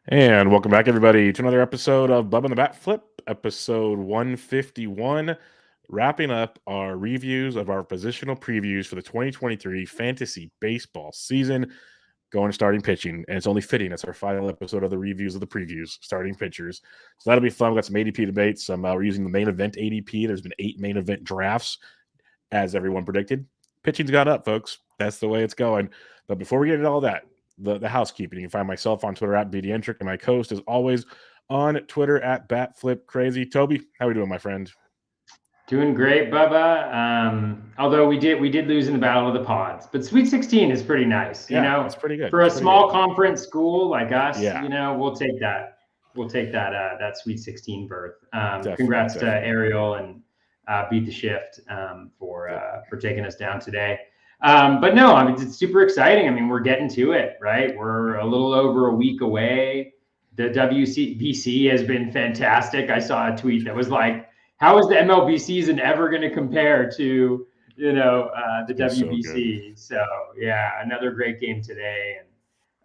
And welcome back, everybody, to another episode of Bubba and the BatFlip, episode 151, wrapping up our reviews of our positional previews for the 2023 fantasy baseball season, going to starting pitching. And it's only fitting. It's our final episode of the reviews of the previews, starting pitchers. So that'll be fun. We got some ADP debates. We're using the main event ADP. There's been 8 main event drafts, as everyone predicted. Pitching's got up, folks. That's the way it's going. But before we get into all that, the housekeeping. You can find myself on Twitter at BDentric, and my co-host is always on Twitter at BatFlipCrazy. Toby, how are we doing, my friend? Doing great, Bubba. Although we did lose in the Battle of the Pods, but Sweet 16 is pretty nice. It's pretty good. For a small conference school like us, Yeah. we'll take that. We'll take that Sweet 16 berth. Congrats Definitely. to Ariel and Beat the Shift for taking us down today. But no, I mean, it's super exciting. I mean, we're getting to it, right? We're a little over a week away. The WBC has been fantastic. I saw a tweet that was like, how is the MLB season ever going to compare to, the WBC? So yeah, another great game today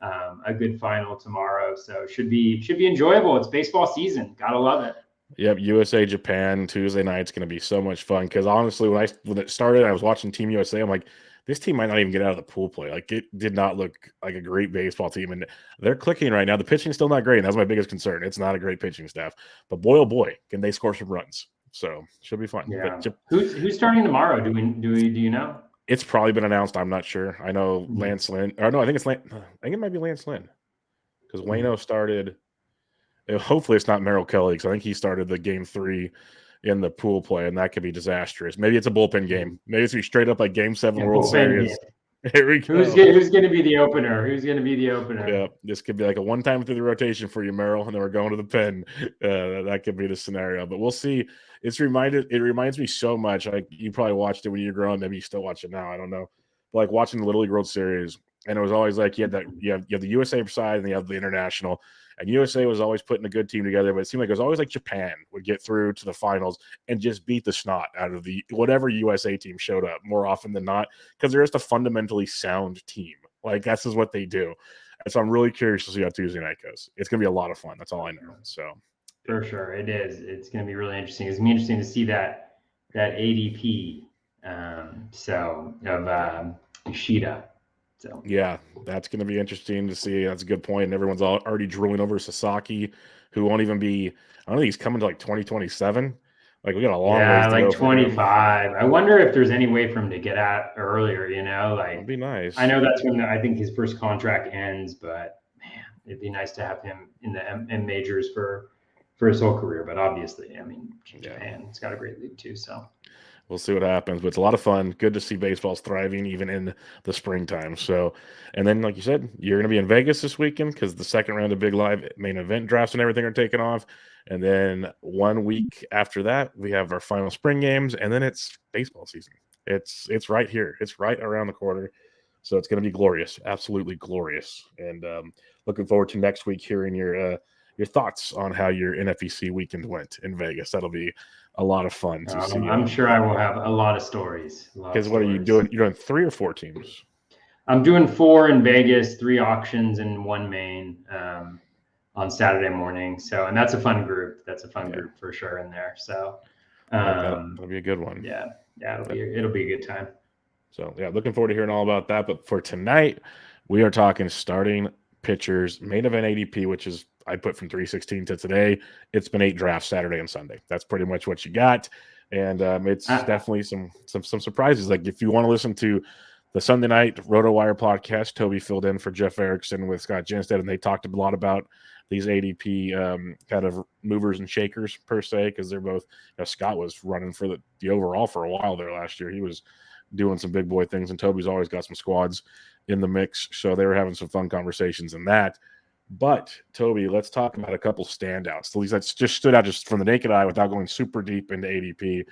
and a good final tomorrow. So should be enjoyable. It's baseball season. Gotta love it. Yep, USA Japan Tuesday night's going to be so much fun because honestly, when it started, I was watching Team USA. I'm like, this team might not even get out of the pool play. Like, it did not look like a great baseball team, and they're clicking right now. The pitching's still not great, and that's my biggest concern. It's not a great pitching staff, but boy, oh boy, can they score some runs? So should be fun. Yeah. But Who's starting tomorrow? Do you know? it's probably been announced. I'm not sure. I know Mhm. Lance Lynn, or no, I think it might be Lance Lynn because Wayno started. Hopefully, it's not Merrill Kelly because I think he started the game 3 in the pool play, and that could be disastrous. Maybe it's a bullpen game. Maybe it's be straight up like Game 7 World Series. Game. Here we go. Who's going to be the opener? Who's going to be the opener? Yeah, this could be like a one-time through the rotation for you, Merrill, and then we're going to the pen. That could be the scenario, but we'll see. It reminds me so much. Like, you probably watched it when you were growing. Maybe you still watch it now. I don't know. But like watching the Little League World Series, and it was always like you have the USA side and you have the international. And USA was always putting a good team together, but it seemed like it was always like Japan would get through to the finals and just beat the snot out of the whatever USA team showed up more often than not, because they're just a fundamentally sound team. Like, that's just what they do. And so I'm really curious to see how Tuesday night goes. It's going to be a lot of fun. That's all I know. So for sure, it is. It's going to be really interesting. It's going to be interesting to see that ADP. Of Ishida. So yeah, that's going to be interesting to see. That's a good point. And everyone's already drooling over Sasaki, who won't even be. I don't think he's coming to like 2027. Like, we got a long ways to like go. 25. I wonder if there's any way for him to get out earlier. Like, it'd be nice. I know that's when I think his first contract ends, but man, it'd be nice to have him in the M majors for his whole career. But obviously, I mean, Japan, it's got a great league too. So we'll see what happens, but it's a lot of fun. Good to see baseball's thriving even in the springtime. So, and then, like you said, you're going to be in Vegas this weekend because the second round of big live main event drafts and everything are taking off. And then 1 week after that, we have our final spring games, and then it's baseball season. It's right here. It's right around the corner. So it's going to be glorious, absolutely glorious. And looking forward to next week hearing your thoughts on how your NFBC weekend went in Vegas. That'll be a lot of fun to see. I'm sure I will have a lot of stories. Because what are you doing? You're doing 3 or 4 teams? I'm doing 4 in Vegas, 3 auctions and 1 main on Saturday morning. So, and that's a fun group. That's a fun group for sure in there. So that'll be a good one. Yeah, it'll be a good time. So yeah, looking forward to hearing all about that. But for tonight, we are talking starting pitchers, main event ADP, which is I put from 316 to today. It's been 8 drafts Saturday and Sunday. That's pretty much what you got, and it's definitely some surprises. Like, if you want to listen to the Sunday night RotoWire podcast, Toby filled in for Jeff Erickson with Scott Jenstead, and they talked a lot about these ADP kind of movers and shakers per se, because they're both. Scott was running for the overall for a while there last year. He was doing some big boy things, and Toby's always got some squads in the mix, so they were having some fun conversations in that. But Toby, let's talk about a couple standouts. At least that's just stood out just from the naked eye without going super deep into ADP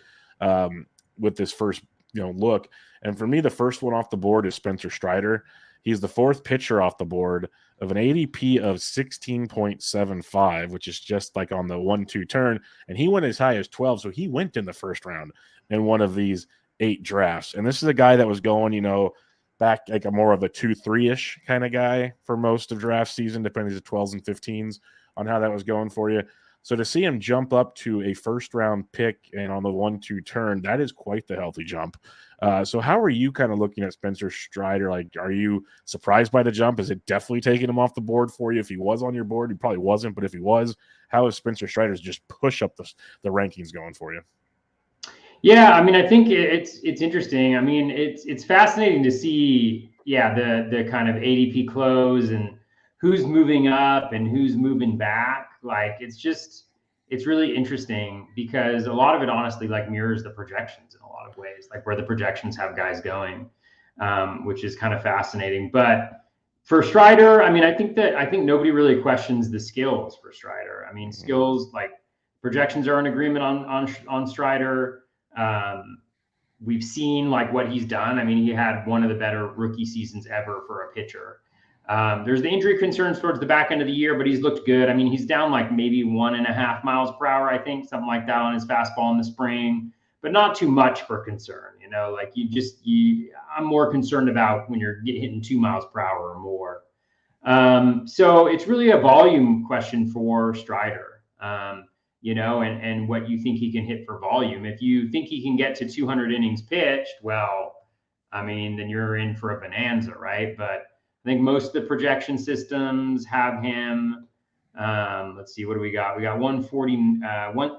with this first look. And for me, the first one off the board is Spencer Strider. He's the 4th pitcher off the board of an ADP of 16.75, which is just like on the 1-2 turn. And he went as high as 12, so he went in the first round in one of these 8 drafts. And this is a guy that was going, back like a more of a 2-3-ish kind of guy for most of draft season, depending on the 12s and 15s on how that was going for you. So to see him jump up to a first round pick and on the 1-2 turn, that is quite the healthy jump. So how are you kind of looking at Spencer Strider? Like, are you surprised by the jump? Is it definitely taking him off the board for you? If he was on your board, he probably wasn't, but if he was, how is Spencer Strider's just push up the rankings going for you? Yeah, I mean, I think it's interesting. I mean, it's fascinating to see, yeah, the kind of ADP close and who's moving up and who's moving back. Like, it's really interesting because a lot of it honestly like mirrors the projections in a lot of ways, like where the projections have guys going, which is kind of fascinating. But for Strider, I mean, I think nobody really questions the skills for Strider. I mean, skills like projections are in agreement on Strider. We've seen like what he's done. I mean, he had one of the better rookie seasons ever for a pitcher. There's the injury concerns towards the back end of the year, but he's looked good. I mean, he's down like maybe 1.5 miles per hour, I think, something like that on his fastball in the spring, but not too much for concern. You know, like I'm more concerned about when you're hitting 2 miles per hour or more. So it's really a volume question for Strider. You know, and what you think he can hit for volume. If you think he can get to 200 innings pitched, well, I mean, then you're in for a bonanza, right? But I think most of the projection systems have him. Let's see, what do we got? We got 140,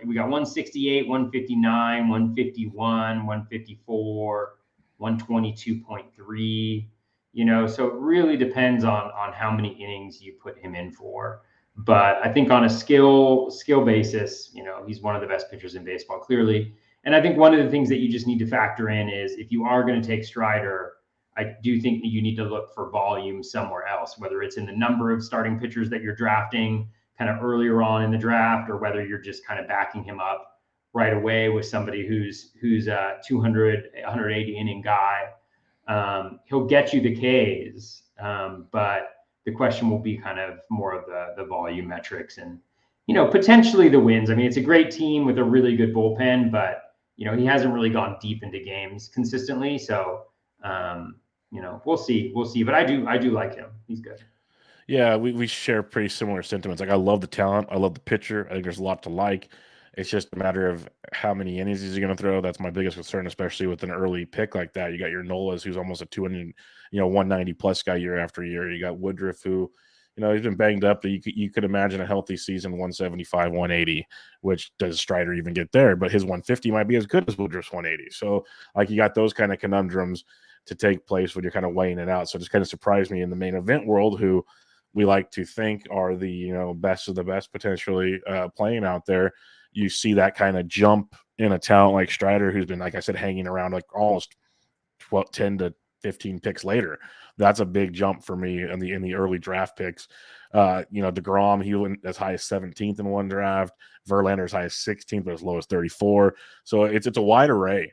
we got 168, 159, 151, 154, 122.3. You know, so it really depends on how many innings you put him in for. But I think on a skill basis, you know, he's one of the best pitchers in baseball, clearly. And I think one of the things that you just need to factor in is if you are going to take Strider, I do think that you need to look for volume somewhere else, whether it's in the number of starting pitchers that you're drafting kind of earlier on in the draft, or whether you're just kind of backing him up right away with somebody who's a 200, 180 inning guy. He'll get you the Ks, but the question will be kind of more of the volume metrics and, you know, potentially the wins. I mean, it's a great team with a really good bullpen, but, you know, he hasn't really gone deep into games consistently. So, you know, we'll see. But I do like him. He's good. Yeah, we share pretty similar sentiments. Like, I love the talent. I love the pitcher. I think there's a lot to like. It's just a matter of how many innings is he going to throw. That's my biggest concern, especially with an early pick like that. You got your Nolas, who's almost a 200, 190 plus guy year after year. You got Woodruff, who, he's been banged up. But you could imagine a healthy season, 175, 180, which does Strider even get there? But his 150 might be as good as Woodruff's 180. So, like, you got those kind of conundrums to take place when you're kind of weighing it out. So it just kind of surprised me in the main event world, who we like to think are the best of the best potentially playing out there. You see that kind of jump in a talent like Strider, who's been, like I said, hanging around like almost 10 to 15 picks later. That's a big jump for me in the early draft picks. DeGrom, he went as high as 17th in one draft. Verlander as high as 16th, but as low as 34. So it's a wide array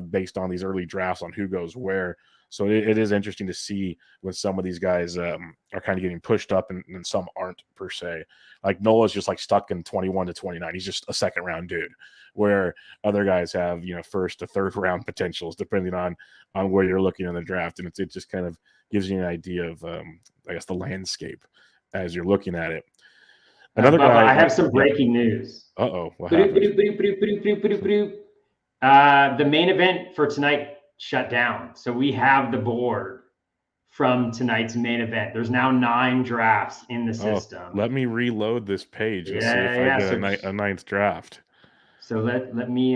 based on these early drafts on who goes where. So it is interesting to see when some of these guys are kind of getting pushed up and some aren't per se. Like Nola's just like stuck in 21 to 29. He's just a second round dude, where other guys have, first to third round potentials depending on where you're looking in the draft. And it just kind of gives you an idea of, I guess, the landscape as you're looking at it. Another Bubba, guy. I have some breaking news. Uh-oh. What happened? The main event for tonight shut down. So we have the board from tonight's main event. There's now 9 drafts in the system. Let me reload this page and see if I get a ninth draft. So let me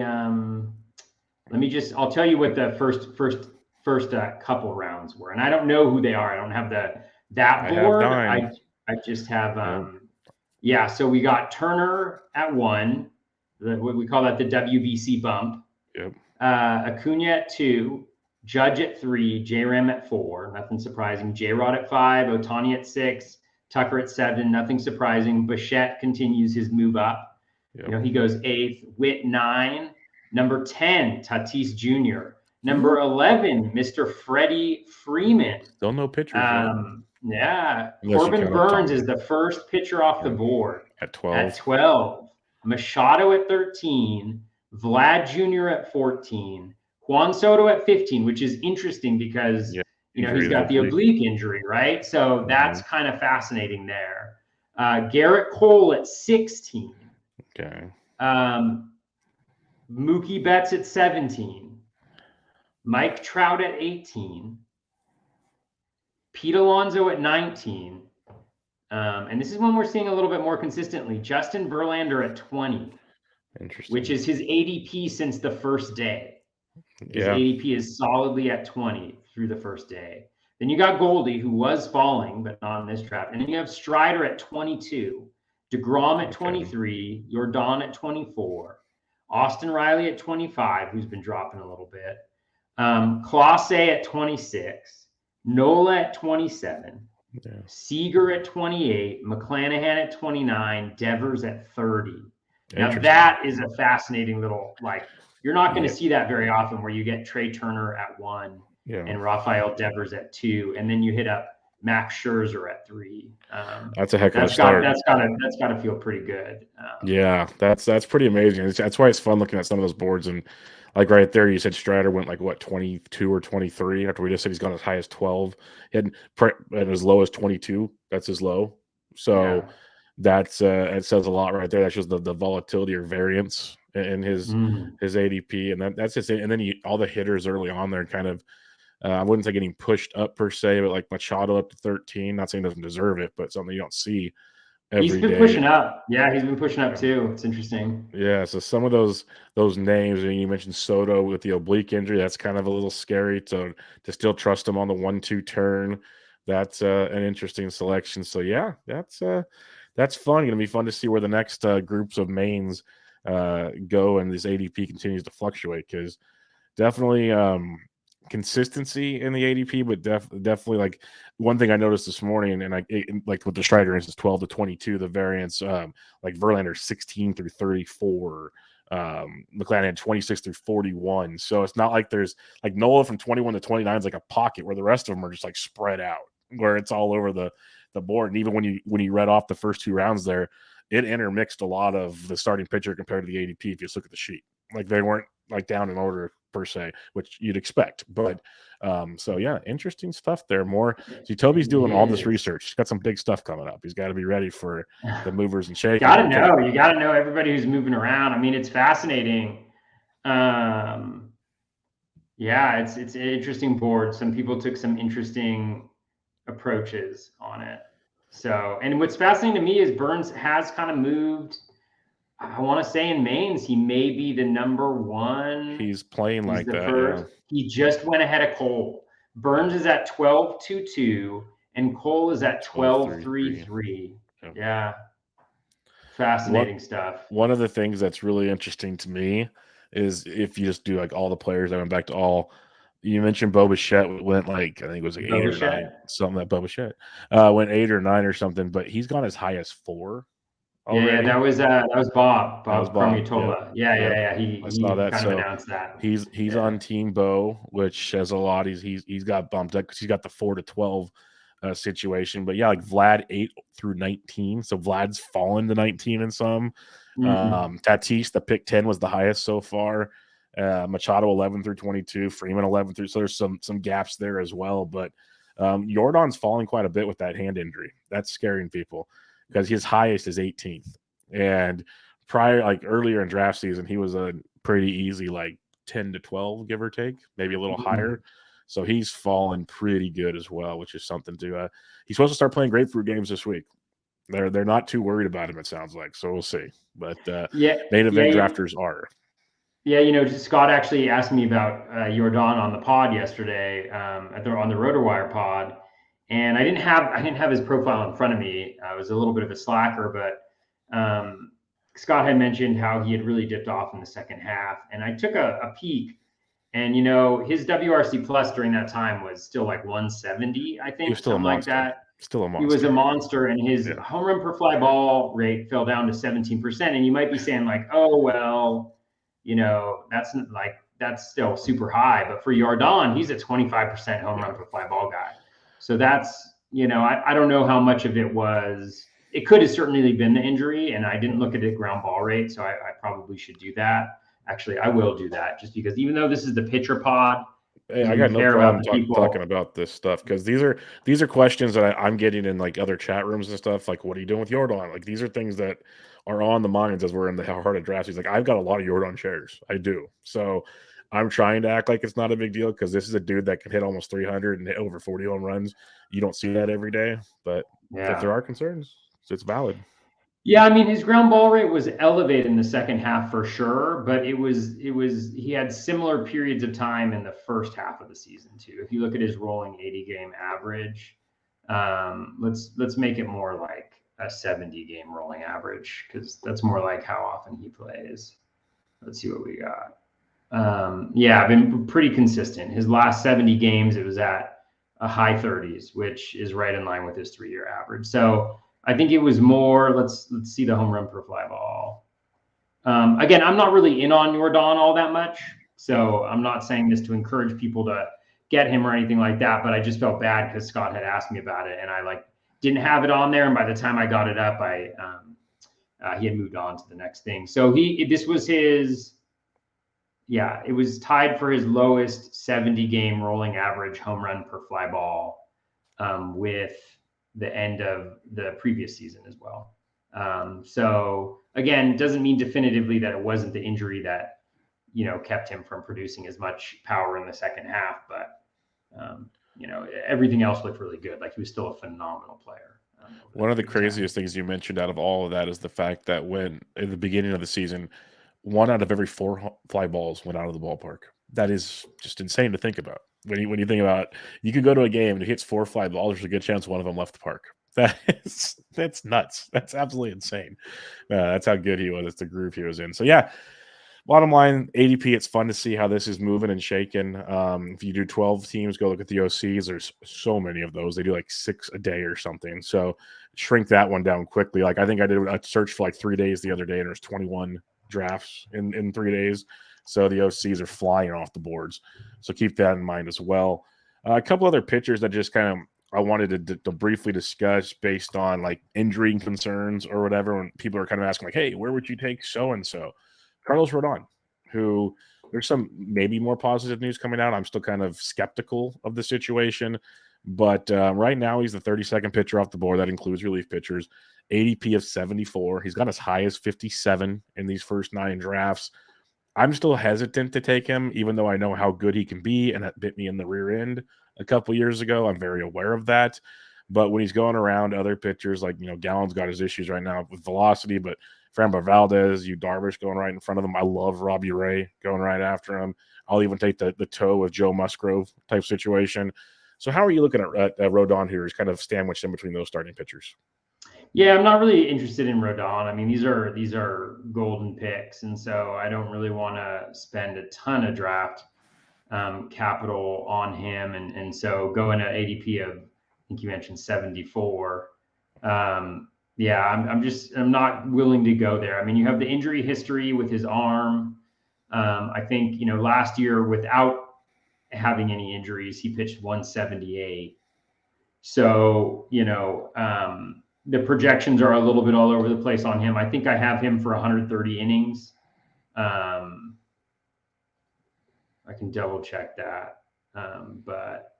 just, I'll tell you what the first couple rounds were. And I don't know who they are. I don't have that board. I just have so we got Turner at 1. What we call that the WBC bump. Yep. Acuna at 2, Judge at 3, J-Ram at 4, nothing surprising. J-Rod at 5, Ohtani at 6, Tucker at 7, nothing surprising. Bichette continues his move up. Yep. He goes 8th. Witt 9. Number 10, Tatis Jr. Number 11, Mr. Freddie Freeman. Still no pitchers. Yeah. Corbin Burns is the first pitcher off the board. At 12. Machado at 13. Vlad Jr. at 14, Juan Soto at 15, which is interesting because, he's got the oblique injury, right? So that's kind of fascinating there. Garrett Cole at 16. Okay. Mookie Betts at 17. Mike Trout at 18. Pete Alonso at 19. And this is one we're seeing a little bit more consistently. Justin Verlander at 20. Interesting. Which is his ADP since the first day. His Yeah. ADP is solidly at 20 through the first day. Then you got Goldie, who was falling, but not in this draft. And then you have Strider at 22, DeGrom at 23, Jordan at 24, Austin Riley at 25, who's been dropping a little bit, Clase at 26, Nola at 27, Seager at 28, McClanahan at 29, Devers at 30. Now that is a fascinating little, like, you're not going to see that very often, where you get Trey Turner at 1 and Rafael Devers at 2, and then you hit up Max Scherzer at 3. That's a heck of a start. That's got to feel pretty good. Yeah, that's pretty amazing. That's why it's fun looking at some of those boards. And like right there, you said Strider went like what, 22 or 23 after we just said he's gone as high as 12. He had as low as 22. That's his low. So that's it says a lot right there. That shows the volatility or variance in his ADP, and that's just it. And then all the hitters early on there kind of I wouldn't say getting pushed up per se, but like Machado up to 13. Not saying he doesn't deserve it, but something you don't see every day. He's been pushing up. Yeah, he's been pushing up too. It's interesting. Yeah, so some of those names, and you mentioned Soto with the oblique injury, that's kind of a little scary to still trust him on the 1-2 turn. That's an interesting selection. So yeah, that's fun. Going to be fun to see where the next groups of mains go, and this ADP continues to fluctuate, because definitely consistency in the ADP, but definitely like one thing I noticed this morning, and like with the Strider is 12 to 22, the variance, like Verlander 16 through 34, McClanahan 26 through 41. So it's not like there's like Nola from 21 to 29 is like a pocket where the rest of them are just like spread out, where it's all over the board. And even when you read off the first 2 rounds there, it intermixed a lot of the starting pitcher compared to the ADP. If you just look at the sheet, like they weren't like down in order per se, which you'd expect. But so yeah, interesting stuff there. More. See, Toby's doing all this research. He's got some big stuff coming up. He's got to be ready for the movers and shakers. You got to know everybody who's moving around. I mean, it's fascinating. Yeah, it's an interesting board. Some people took some interesting approaches on it. So, and what's fascinating to me is Burns has kind of moved. I want to say in mains, he may be the number 1. He's playing like that. Yeah. He just went ahead of Cole. Burns is at 12.22, and Cole is at 12.33. Yeah. Fascinating stuff. One of the things that's really interesting to me is if you just do like all the players that went back to all. You mentioned Bo Bichette went like, I think it was like 8 or 9, something that Bo Bichette went 8 or 9 or something, but he's gone as high as 4. Already. Yeah, that was Bob from Utola. Yeah. He saw that. Kind of announced that. He's on Team Bo, which says a lot. He's got bumped up because he's got the 4 to 12 situation. But yeah, like Vlad 8 through 19, so Vlad's fallen to 19 in some. Tatis, the pick 10 was the highest so far. Machado 11 through 22, Freeman 11 through. So there's some gaps there as well. But Jordan's falling quite a bit with that hand injury. That's scaring people, because his highest is 18th. And earlier in draft season, he was a pretty easy, like 10 to 12, give or take, maybe a little higher. So he's fallen pretty good as well, which is something to he's supposed to start playing grapefruit games this week. They're not too worried about him, it sounds like. So we'll see. But main event drafters are. Yeah, Scott actually asked me about Jordan on the pod yesterday, on the RotoWire pod. And I didn't have his profile in front of me. I was a little bit of a slacker, but Scott had mentioned how he had really dipped off in the second half. And I took a peek, and his WRC plus during that time was still like 170, I think, something like that. Still a monster. He was a monster, and his home run per fly ball rate fell down to 17%. And you might be saying like, oh well, that's still super high. But for Jordan, he's a 25% home run per fly ball guy. So that's, I don't know how much of it was. It could have certainly been the injury, and I didn't look at the ground ball rate, so I probably should do that. Actually, I will do that, just because even though this is the pitcher pod, Hey, because I we got no care about problem the talking people. about this stuff because these are questions that I'm getting in like other chat rooms and stuff. Like, what are you doing with Jordan? Like, these are things that are on the minds as we're in the heart of drafts. He's like, I've got a lot of Jordan shares. I do. So I'm trying to act like it's not a big deal because this is a dude that can hit almost 300 and hit over 40 home runs. You don't see that every day, but if Yeah. there are concerns, it's valid. Yeah, I mean his ground ball rate was elevated in the second half for sure, but it was he had similar periods of time in the first half of the season too. If you look at his rolling 80 game average, let's make it more like a 70 game rolling average because that's more like how often he plays. Let's see what we got. Yeah, been pretty consistent. His last 70 games, it was at a high 30s, which is right in line with his 3 year average. So I think it was more. Let's see the home run per fly ball. Again, I'm not really in on Jordan all that much, so I'm not saying this to encourage people to get him or anything like that. But I just felt bad because Scott had asked me about it, and I like didn't have it on there. And by the time I got it up, he had moved on to the next thing. So this was his. Yeah, it was tied for his lowest 70 game rolling average home run per fly ball with the end of the previous season as well. So again, doesn't mean definitively that it wasn't the injury that kept him from producing as much power in the second half, but everything else looked really good. Like he was still a phenomenal player. One of the Period of time. craziest things you mentioned out of all of that is the fact that when in the beginning of the season, one out of every four fly balls went out of the ballpark. That is just insane to think about. When you think about, you could go to a game and it hits four fly balls, there's a good chance one of them left the park. That's nuts. That's absolutely insane. That's how good he was. It's the groove he was in. So yeah, bottom line, ADP, it's fun to see how this is moving and shaking. If you do 12 teams, go look at the OCs. There's so many of those. They do like 6 a day or something. So shrink that one down quickly. Like I think I did a search for like 3 days the other day, and there's 21 drafts in 3 days. So the OCs are flying off the boards. So keep that in mind as well. A couple other pitchers that just kind of I wanted to briefly discuss based on like injury concerns or whatever. When people are kind of asking like, hey, where would you take so and so? Carlos Rodon, who there's some maybe more positive news coming out. I'm still kind of skeptical of the situation, but right now he's the 32nd pitcher off the board. That includes relief pitchers. ADP of 74. He's got as high as 57 in these first 9 drafts. I'm still hesitant to take him, even though I know how good he can be, and that bit me in the rear end a couple years ago. I'm very aware of that. But when he's going around other pitchers, like, Gallen's got his issues right now with velocity, but Framber Valdez, Darvish going right in front of him. I love Robbie Ray going right after him. I'll even take the toe with Joe Musgrove type situation. So how are you looking at Rodon here? He's kind of sandwiched in between those starting pitchers. Yeah, I'm not really interested in Rodon. I mean, these are golden picks, and so I don't really want to spend a ton of draft capital on him. And so going at ADP of, I think you mentioned 74. Yeah, I'm not willing to go there. I mean, you have the injury history with his arm. I think, last year without having any injuries, he pitched 178. So, the projections are a little bit all over the place on him. I think I have him for 130 innings. I can double check that. But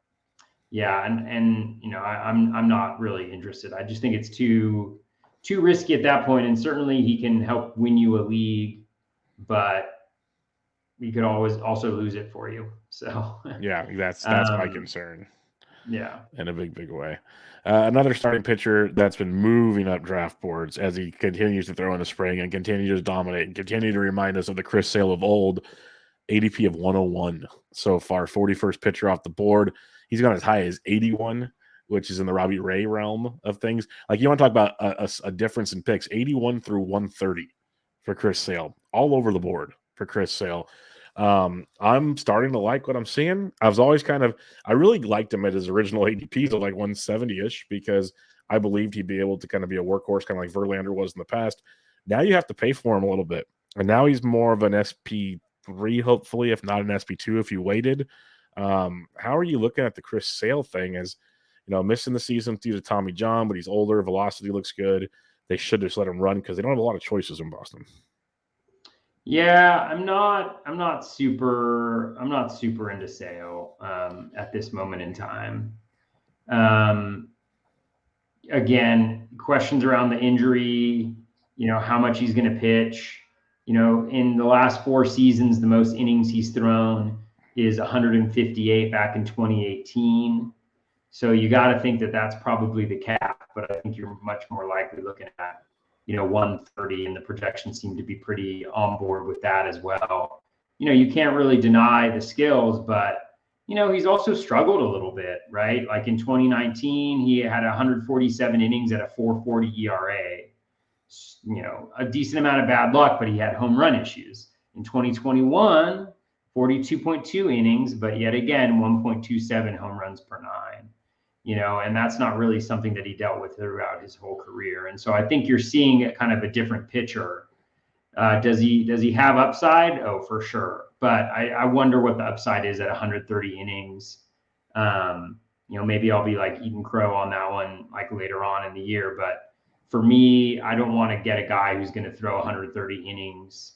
yeah, and I'm not really interested. I just think it's too risky at that point. And certainly he can help win you a league, but he could always also lose it for you. So Yeah, that's my concern. Yeah. In a big way. Another starting pitcher that's been moving up draft boards as he continues to throw in the spring and continue to dominate and continue to remind us of the Chris Sale of old. ADP of 101 so far, 41st pitcher off the board. He's gone as high as 81, which is in the Robbie Ray realm of things. Like, you want to talk about a difference in picks, 81 through 130 for Chris Sale, all over the board for Chris Sale. I'm starting to like what I'm seeing. I really liked him at his original ADPs of like 170-ish because I believed he'd be able to kind of be a workhorse, kind of like Verlander was in the past. Now you have to pay for him a little bit. And now he's more of an SP3, hopefully, if not an SP2 if you waited. How are you looking at the Chris Sale thing as, missing the season due to Tommy John, but he's older, velocity looks good. They should just let him run because they don't have a lot of choices in Boston. Yeah, I'm not super into Sale at this moment in time. Um, Again, questions around the injury, how much he's going to pitch. In the last 4 seasons, the most innings he's thrown is 158 back in 2018. So you got to think that that's probably the cap, but I think you're much more likely looking at, 130, and the projections seem to be pretty on board with that as well. You can't really deny the skills, but he's also struggled a little bit, right? Like in 2019, he had 147 innings at a 4.40 ERA. A decent amount of bad luck, but he had home run issues. In 2021, 42.2 innings, but yet again, 1.27 home runs per nine. And that's not really something that he dealt with throughout his whole career. And so I think you're seeing kind of a different pitcher. Does he have upside? Oh, for sure. But I wonder what the upside is at 130 innings. Maybe I'll be like eating crow on that one like later on in the year. But for me, I don't want to get a guy who's going to throw 130 innings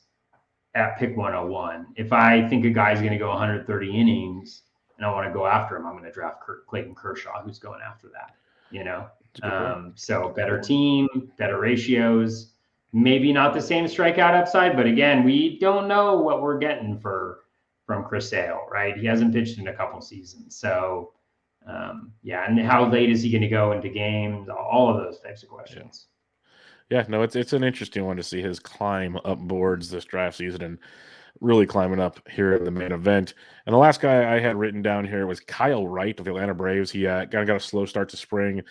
at pick 101. If I think a guy's going to go 130 innings and I want to go after him, I'm going to draft Clayton Kershaw, who's going after that. That's a good point. So better team, better ratios, maybe not the same strikeout upside, but again, we don't know what we're getting from Chris Sale, right? He hasn't pitched in a couple seasons, so yeah. And how late is he going to go into games? All of those types of questions. Yeah, no, it's an interesting one to see his climb up boards this draft season and really climbing up here in the main event. And the last guy I had written down here was Kyle Wright of the Atlanta Braves. He kind of got a slow start to spring.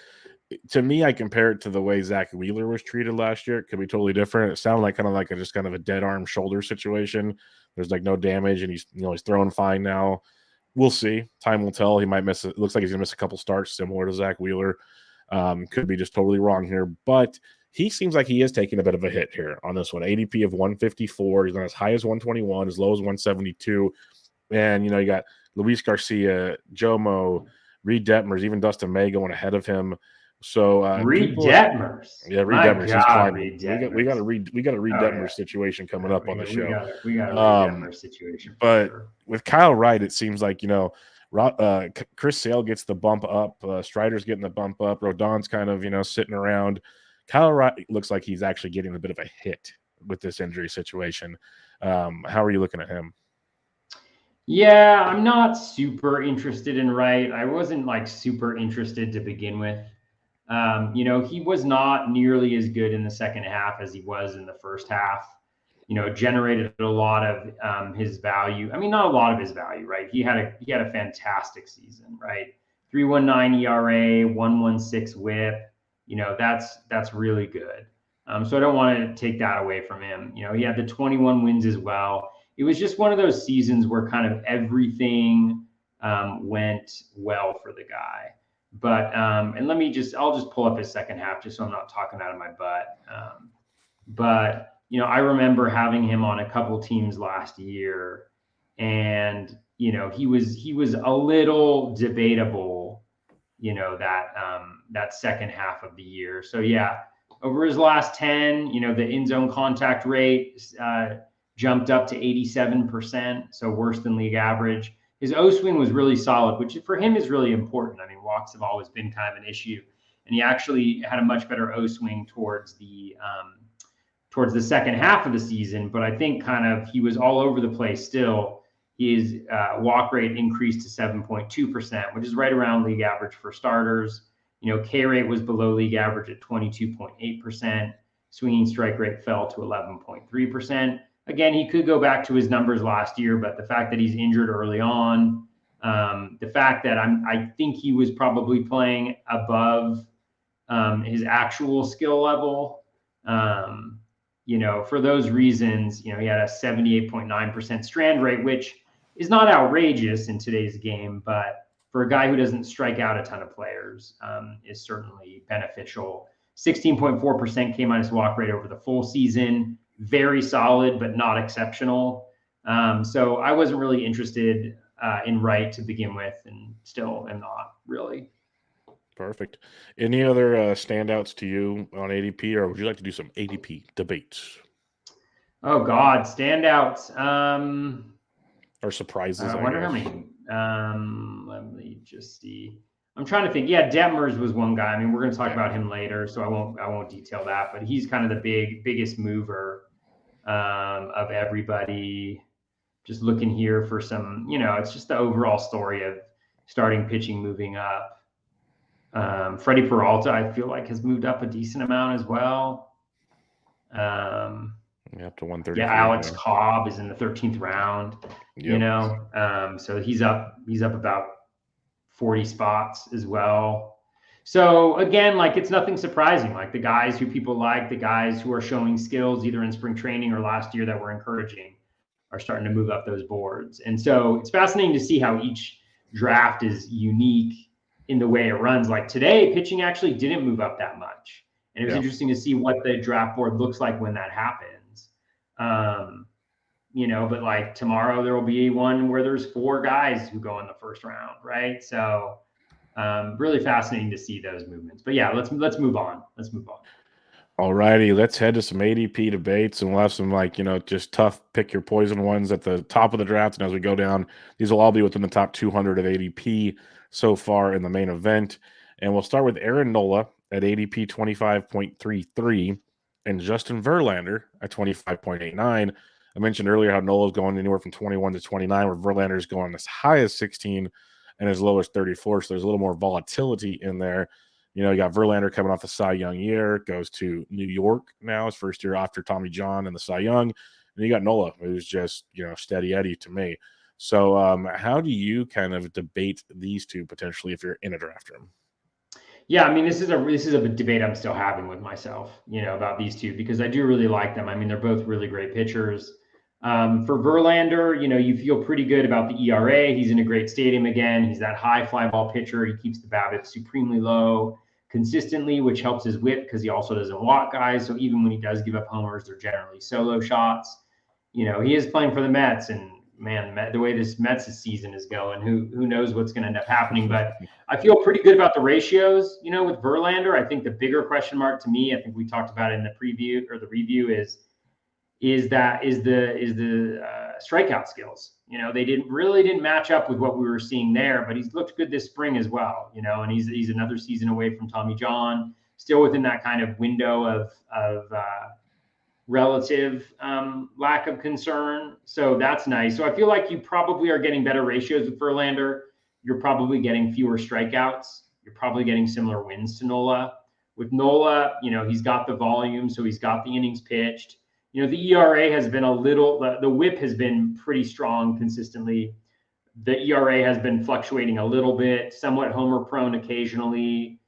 To me, I compare it to the way Zach Wheeler was treated last year. It could be totally different. It sounded like just kind of a dead arm shoulder situation. There's like no damage, and he's throwing fine now. We'll see. Time will tell. He might miss. It looks like he's gonna miss a couple starts, similar to Zach Wheeler. Could be just totally wrong here, but he seems like he is taking a bit of a hit here on this one. ADP of 154. He's on as high as 121, as low as 172. And you got Luis Garcia, Jomo, Reed Detmers, even Dustin May going ahead of him. So Reed people, Detmers. yeah, Reed My Detmers, he's God, climbing. Reed We got a Detmers. Reed Oh yeah. Detmers situation coming Yeah, up on the we show. got a Reed Um, Detmers situation for but sure. with Kyle Wright, it seems like Chris Sale gets the bump up, Strider's getting the bump up, Rodon's kind of sitting around. Kyle Wright looks like he's actually getting a bit of a hit with this injury situation. How are you looking at him? Yeah, I'm not super interested in Wright. I wasn't like super interested to begin with. He was not nearly as good in the second half as he was in the first half. Generated a lot of his value. I mean, not a lot of his value, right? He had a fantastic season, right? 3.19 ERA, 1.16 WHIP. That's really good. So I don't want to take that away from him. He had the 21 wins as well. It was just one of those seasons where kind of everything went well for the guy. But and I'll just pull up his second half just so I'm not talking out of my butt. But I remember having him on a couple teams last year, and he was a little debatable, that second half of the year. So yeah, over his last 10, the in zone contact rate jumped up to 87%, so worse than league average. His O swing was really solid, which for him is really important. I mean, walks have always been kind of an issue, and he actually had a much better O swing towards the second half of the season. But I think kind of he was all over the place still. His walk rate increased to 7.2%, which is right around league average for starters. K rate was below league average at 22.8%. Swinging strike rate fell to 11.3%. Again, he could go back to his numbers last year, but the fact that he's injured early on, the fact that I think he was probably playing above his actual skill level. For those reasons, he had a 78.9% strand rate, which is not outrageous in today's game, but for a guy who doesn't strike out a ton of players, is certainly beneficial. 16.4% K minus walk rate over the full season, very solid, but not exceptional. So I wasn't really interested in Wright to begin with, and still am not really. Perfect. Any other standouts to you on ADP, or would you like to do some ADP debates? Oh God, standouts. Or surprises, I I wonder how guess. many. Let me just see. I'm trying to think. Yeah, Detmers was one guy. I mean, we're going to talk Yeah. about him later, so I won't detail that. But he's kind of the biggest mover of everybody. Just looking here for some, it's just the overall story of starting pitching, moving up. Freddie Peralta, I feel like, has moved up a decent amount as well. Yeah, up to Yeah, 133. Alex Cobb is in the 13th round. Yep. So he's up about 40 spots as well. So again, like, it's nothing surprising. Like, the guys who people like, the guys who are showing skills either in spring training or last year that were encouraging, are starting to move up those boards. And so it's fascinating to see how each draft is unique in the way it runs. Like today, pitching actually didn't move up that much. And it was interesting to see what the draft board looks like when that happens. But like tomorrow there will be one where there's 4 guys who go in the first round, right? So really fascinating to see those movements. But yeah, let's move on. All righty, let's head to some ADP debates, and we'll have some just tough pick your poison ones at the top of the draft. And as we go down, these will all be within the top 200 of ADP so far in the main event. And we'll start with Aaron Nola at ADP 25.33 and Justin Verlander at 25.89. I mentioned earlier how Nola's going anywhere from 21 to 29, where Verlander is going as high as 16 and as low as 34. So there's a little more volatility in there. You got Verlander coming off the Cy Young year, goes to New York now, his first year after Tommy John and the Cy Young. And you got Nola, who's just, steady Eddie to me. So how do you kind of debate these two potentially if you're in a draft room? Yeah, I mean, this is a debate I'm still having with myself, about these two, because I do really like them. I mean, they're both really great pitchers. For Verlander, you feel pretty good about the ERA. He's in a great stadium again. He's that high fly ball pitcher. He keeps the BABIP supremely low consistently, which helps his whip because he also doesn't walk guys. So even when he does give up homers, they're generally solo shots. He is playing for the Mets, and man, the way this Mets season is going, who knows what's going to end up happening. But I feel pretty good about the ratios. With Verlander, I think the bigger question mark to me, I think we talked about it in the preview or the review, is the strikeout skills. They didn't match up with what we were seeing there, but he's looked good this spring as well. And he's another season away from Tommy John, still within that kind of window of relative lack of concern. So that's nice. So I feel like you probably are getting better ratios with Verlander. You're probably getting fewer strikeouts. You're probably getting similar wins to Nola. With Nola, he's got the volume, so he's got the innings pitched. The ERA has been the whip has been pretty strong consistently. The ERA has been fluctuating a little bit, somewhat homer prone occasionally,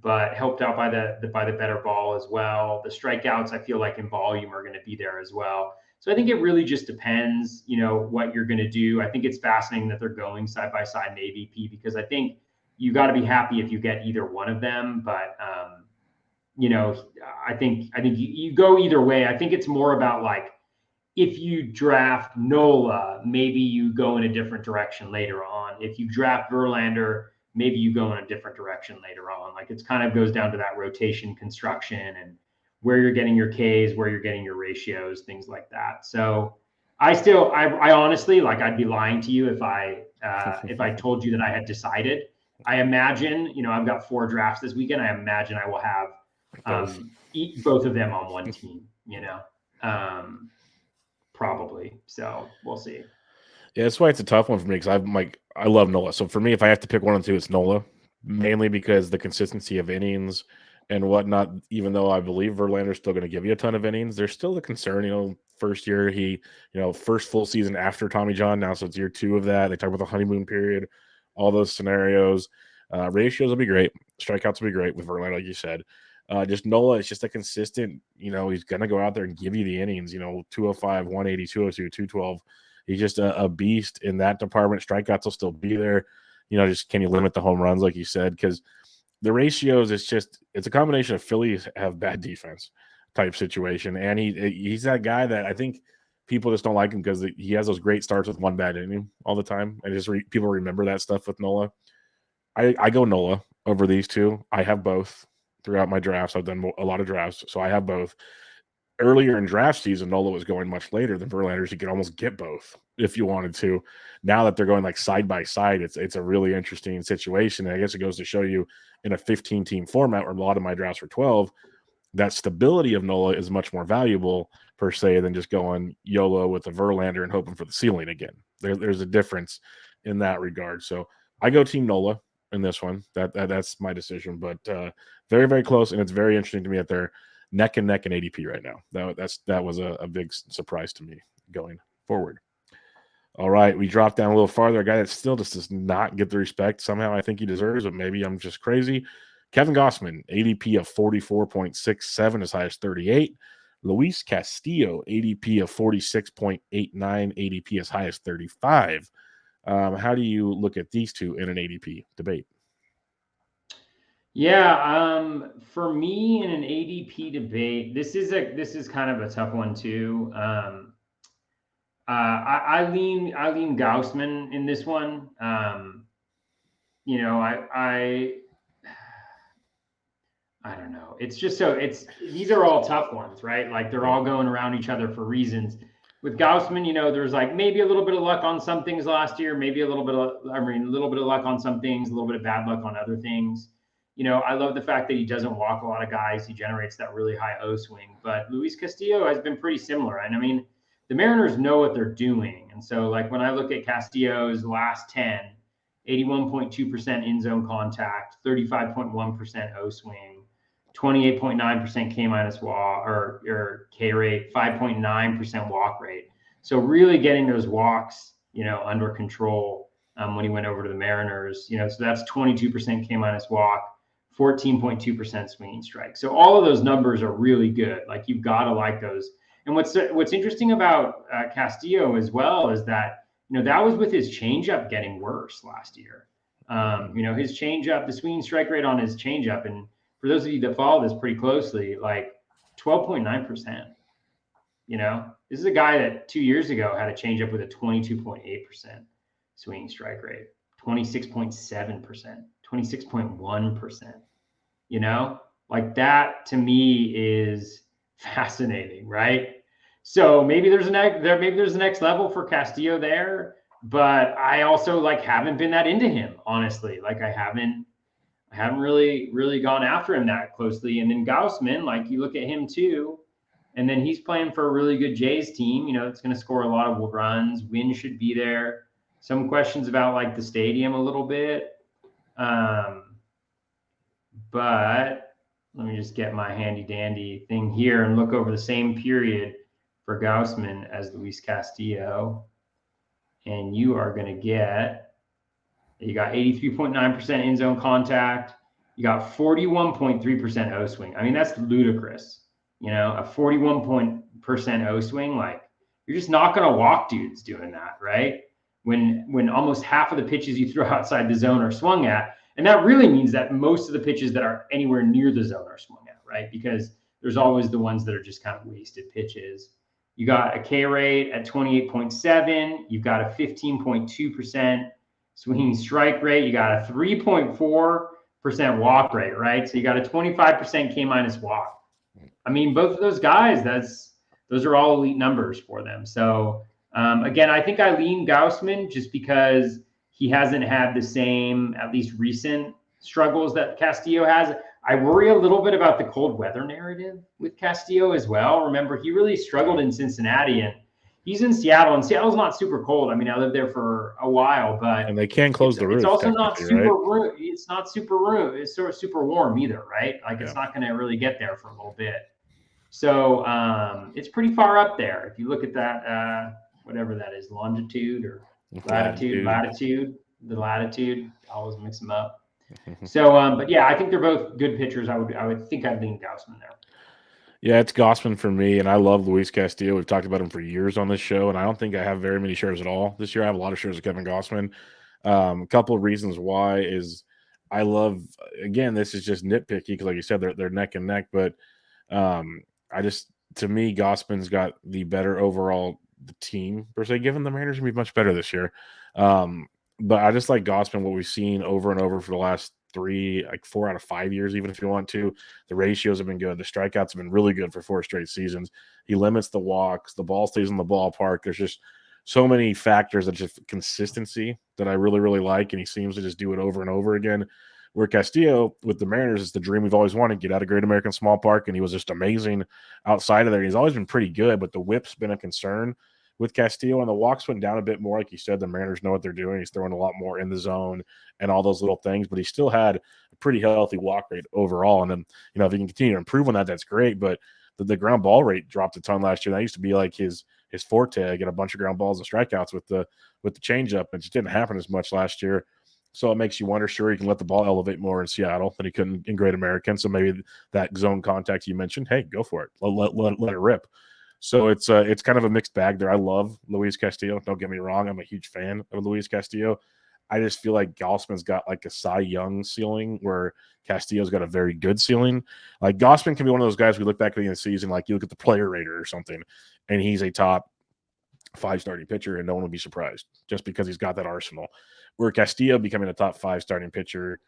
but helped out by the better ball as well. The strikeouts, I feel like in volume, are going to be there as well. So I think it really just depends, what you're going to do. I think it's fascinating that they're going side by side in ADP, because I think you got to be happy if you get either one of them. But I think you go either way. I think it's more about, like, if you draft Nola, maybe you go in a different direction later on. If you draft Verlander, maybe you go in a different direction later on. Like, it's kind of goes down to that rotation construction and where you're getting your Ks, where you're getting your ratios, things like that. So I honestly, like, I'd be lying to you if I told you that I had decided. I imagine, I've got 4 drafts this weekend. I imagine I will have both of them on one team, probably. So we'll see. Yeah, that's why it's a tough one for me, because I love Nola. So for me, if I have to pick one of the two, it's Nola, mainly because the consistency of innings and whatnot. Even though I believe Verlander's still going to give you a ton of innings, there's still a concern. First year first full season after Tommy John now, so it's year 2 of that. They talk about the honeymoon period, all those scenarios. Ratios will be great, strikeouts will be great with Verlander, like you said. Just Nola is just a consistent. He's going to go out there and give you the innings. 205, 180, 202, 212. He's just a beast in that department. Strikeouts will still be there. Just can you limit the home runs, like you said? Because the ratios, it's a combination of Phillies have bad defense type situation. And he's that guy that I think people just don't like him because he has those great starts with one bad inning all the time. And people remember that stuff with Nola. I go Nola over these two. I have both throughout my drafts. I've done a lot of drafts, so I have both. earlier in draft season, Nola was going much later than Verlander. You could almost get both if you wanted to. Now that they're going like side by side, it's a really interesting situation. And I guess it goes to show you in a 15-team format where a lot of my drafts were 12, that stability of Nola is much more valuable per se than just going YOLO with the Verlander and hoping for the ceiling again. There's a difference in that regard. So I go Team Nola in this one. That's my decision, but very, very close. And it's very interesting to me that they're neck and neck in ADP right now. That was a big surprise to me going forward. All right, we dropped down a little farther. A guy that still just does not get the respect somehow I think he deserves, but maybe I'm just crazy. Kevin Gossman, ADP of 44.67, as high as 38. Luis Castillo, ADP of 46.89, ADP as high as 35. How do you look at these two in an ADP debate? Yeah, for me in an ADP debate, this is kind of a tough one too. I lean Gaussman in this one. You know, I don't know. It's just these are all tough ones, right? Like they're all going around each other for reasons. With Gaussman, you know, there's like maybe a little bit of luck on some things last year, maybe a little bit of luck on some things, a little bit of bad luck on other things. You know, I love the fact that he doesn't walk a lot of guys. He generates that really high O swing. But Luis Castillo has been pretty similar. And I mean, the Mariners know what they're doing. And so, like, when I look at Castillo's last 10, 81.2% in zone contact, 35.1% O swing, 28.9% K minus walk or K rate, 5.9% walk rate. So really getting those walks, you know, under control when he went over to the Mariners, you know, so that's 22% K minus walk, 14.2% swinging strike. So all of those numbers are really good. Like you've got to like those. And what's interesting about Castillo as well is that, you know, that was with his changeup getting worse last year. You know, his changeup, the swinging strike rate on his changeup, and for those of you that follow this pretty closely, like 12.9%. You know, this is a guy that 2 years ago had a changeup with a 22.8% swinging strike rate, 26.7%, 26.1%. You know, like that to me is fascinating, right? So maybe there's the next level for Castillo there, but I also like haven't been that into him, honestly. Like I haven't really gone after him that closely. And then Gaussman, like you look at him too, and then he's playing for a really good Jays team. You know, it's going to score a lot of runs. Win should be there. Some questions about like the stadium a little bit. But let me just get my handy dandy thing here and look over the same period for Gaussman as Luis Castillo. And you are going to get, you got 83.9% in zone contact. You got 41.3% O swing. I mean, that's ludicrous. You know, a 41% O swing, like you're just not going to walk dudes doing that, right? When almost half of the pitches you throw outside the zone are swung at. And that really means that most of the pitches that are anywhere near the zone are swung at, right? Because there's always the ones that are just kind of wasted pitches. You got a K rate at 28.7. You've got a 15.2% swinging strike rate. You got a 3.4% walk rate, right? So you got a 25% K minus walk. I mean, both of those guys, those are all elite numbers for them. So again, I think I lean Gaussman just because he hasn't had the same, at least recent struggles that Castillo has. I worry a little bit about the cold weather narrative with Castillo as well. Remember, he really struggled in Cincinnati, and he's in Seattle, and Seattle's not super cold. I mean, I lived there for a while, but and they can close the roof. It's also not super. Right? It's not super room. It's sort of super warm either, right? Like it's not going to really get there for a little bit. So it's pretty far up there. If you look at that, whatever that is, longitude or latitude, the latitude, I always mix them up. So, but yeah, I think they're both good pitchers. I would think I'd lean Gaussman there. Yeah, it's Gossman for me, and I love Luis Castillo. We've talked about him for years on this show, and I don't think I have very many shares at all this year. I have a lot of shares of Kevin Gossman. A couple of reasons why is I love, again, this is just nitpicky because, like you said, they're neck and neck, but to me, Gossman's got the better overall team per se, given the Mariners will be much better this year. But I just like Gossman, what we've seen over and over for the last like 4 out of 5 years, even if you want to. The ratios have been good. The strikeouts have been really good for 4 straight seasons. He limits the walks. The ball stays in the ballpark. There's just so many factors that just consistency that I really, really like, and he seems to just do it over and over again. Where Castillo with the Mariners is the dream we've always wanted, get out of Great American Small Park, and he was just amazing outside of there. He's always been pretty good, but the whip's been a concern with Castillo, and the walks went down a bit more. Like you said, the Mariners know what they're doing. He's throwing a lot more in the zone and all those little things, but he still had a pretty healthy walk rate overall. And then, if he can continue to improve on that, that's great. But the ground ball rate dropped a ton last year. That used to be like his forte, get a bunch of ground balls and strikeouts with the changeup. It just didn't happen as much last year. So it makes you wonder, sure, he can let the ball elevate more in Seattle than he couldn't in Great American. So maybe that zone contact you mentioned, hey, go for it. Let it rip. So it's kind of a mixed bag there. I love Luis Castillo. Don't get me wrong. I'm a huge fan of Luis Castillo. I just feel like Gausman's got like a Cy Young ceiling where Castillo's got a very good ceiling. Like Gausman can be one of those guys we look back at the end of the season, like you look at the player rater or something, and he's a top 5 starting pitcher, and no one would be surprised just because he's got that arsenal. Where Castillo becoming a top 5 starting pitcher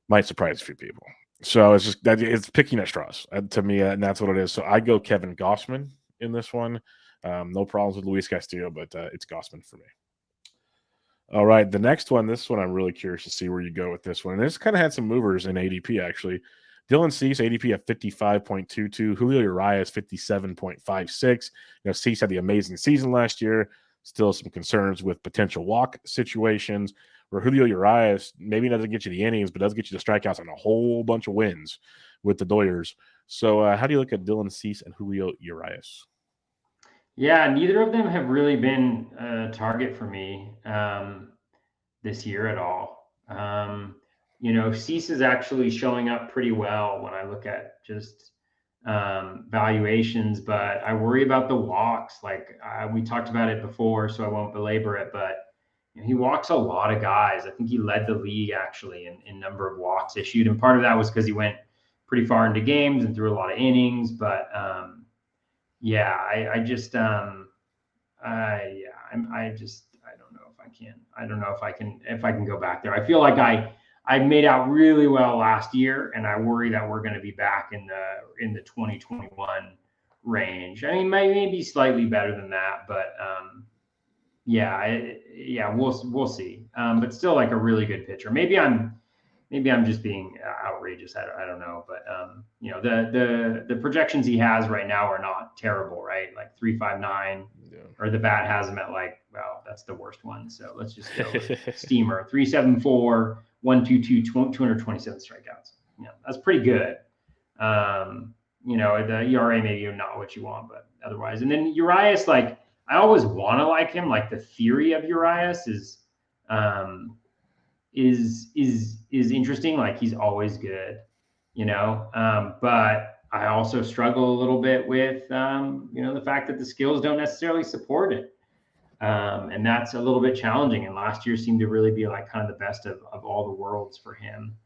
might surprise a few people. So it's just that it's picking at straws to me, and that's what it is. So I go Kevin Gausman in this one. No problems with Luis Castillo, but it's Gausman for me. All right, the next one. This one I'm really curious to see where you go with this one. And this kind of had some movers in ADP actually. Dylan Cease, ADP at 55.22. Julio Urias, 57.56. Cease had the amazing season last year. Still some concerns with potential walk situations. Where Julio Urias maybe doesn't get you the innings, but does get you the strikeouts and a whole bunch of wins with the Doyers. So how do you look at Dylan Cease and Julio Urias? Yeah, neither of them have really been a target for me this year at all. Cease is actually showing up pretty well when I look at just valuations, but I worry about the walks. Like we talked about it before, so I won't belabor it, but he walks a lot of guys. I think he led the league actually in number of walks issued, and part of that was because he went pretty far into games and threw a lot of innings. But yeah, I just don't know if I can. I don't know if I can go back there. I feel like I made out really well last year, and I worry that we're going to be back in the 2021 range. I mean, maybe slightly better than that, but we'll see. But still, like a really good pitcher. Maybe I'm just being outrageous. I don't know, but the projections he has right now are not terrible, right? Like 3.59, or the bat has him at like, well, that's the worst one. So let's just go with Steamer 3.74, 1.22, 227 strikeouts. That's pretty good. The ERA maybe not what you want, but otherwise. And then Urias, like I always want to like him. Like the theory of Urias is interesting. Like he's always good, but I also struggle a little bit with, the fact that the skills don't necessarily support it. And that's a little bit challenging. And last year seemed to really be like kind of the best of all the worlds for him.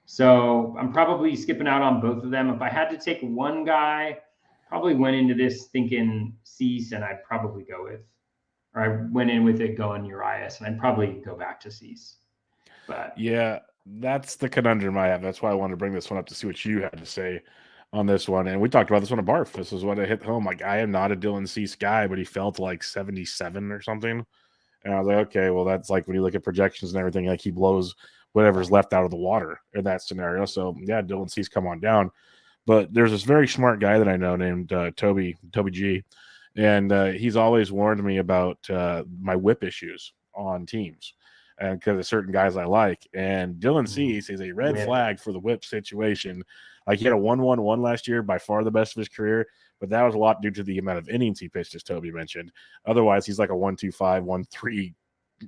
So I'm probably skipping out on both of them. If I had to take one guy, probably went into this thinking Cease, and I'd probably go with, or I went in with it going Urias, and I'd probably go back to Cease. But yeah, that's the conundrum I have. That's why I wanted to bring this one up to see what you had to say on this one. And we talked about this one at Barf. This is what I hit home. Like, I am not a Dylan Cease guy, but he fell to like 77 or something. And I was like, okay, well, that's like when you look at projections and everything, like he blows whatever's left out of the water in that scenario. So yeah, Dylan Cease come on down. But there's this very smart guy that I know named Toby G. And he's always warned me about my whip issues on teams. And because of certain guys I like. And Dylan Cease is a red flag for the whip situation. Like he had a 1.11 last year, by far the best of his career, but that was a lot due to the amount of innings he pitched, as Toby mentioned. Otherwise, he's like a 1.25, 1.3,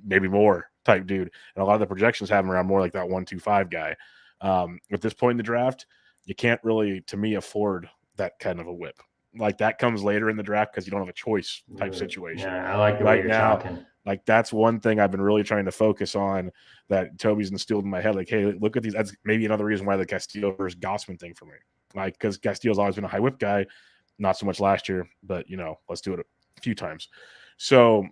maybe more type dude. And a lot of the projections have him around more like that 1.25 guy. At this point in the draft, you can't really, to me, afford that kind of a whip. Like that comes later in the draft because you don't have a choice type situation. Yeah, I like the way you're talking. Like that's one thing I've been really trying to focus on that Toby's instilled in my head. Like, hey, look at these. That's maybe another reason why the Castillo versus Gausman thing for me. Like, because Castillo's always been a high whip guy, not so much last year, but let's do it a few times. So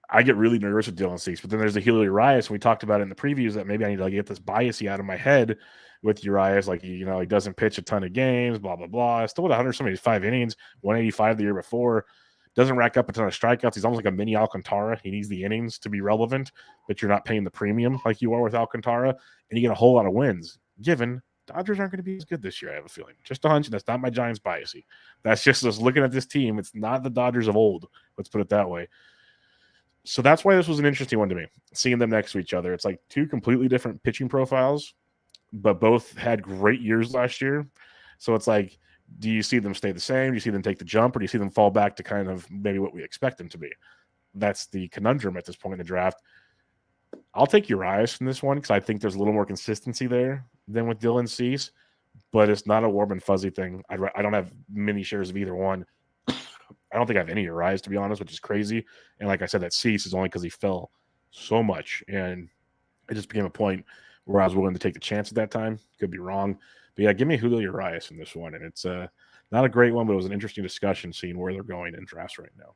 I get really nervous with Dylan Cease, but then there's the Julio Urias, and we talked about it in the previews that maybe I need to get this biasy out of my head with Urias. Like, he doesn't pitch a ton of games, blah, blah, blah. Still with 175 innings, 185 the year before. Doesn't rack up a ton of strikeouts. He's almost like a mini Alcantara. He needs the innings to be relevant, but you're not paying the premium like you are with Alcantara, and you get a whole lot of wins. Given Dodgers aren't going to be as good this year, I have a feeling. Just a hunch, and that's not my Giants biasy. That's just us looking at this team. It's not the Dodgers of old. Let's put it that way. So that's why this was an interesting one to me, seeing them next to each other. It's like two completely different pitching profiles, but both had great years last year. So it's like, do you see them stay the same? Do you see them take the jump, or do you see them fall back to kind of maybe what we expect them to be? That's the conundrum at this point in the draft. I'll take Urias in this one because I think there's a little more consistency there than with Dylan Cease, but it's not a warm and fuzzy thing. I don't have many shares of either one. I don't think I have any Urias, to be honest, which is crazy. And like I said, that Cease is only because he fell so much. And it just became a point where I was willing to take the chance at that time. Could be wrong. But yeah, give me Julio Urias in this one. And it's not a great one, but it was an interesting discussion seeing where they're going in drafts right now.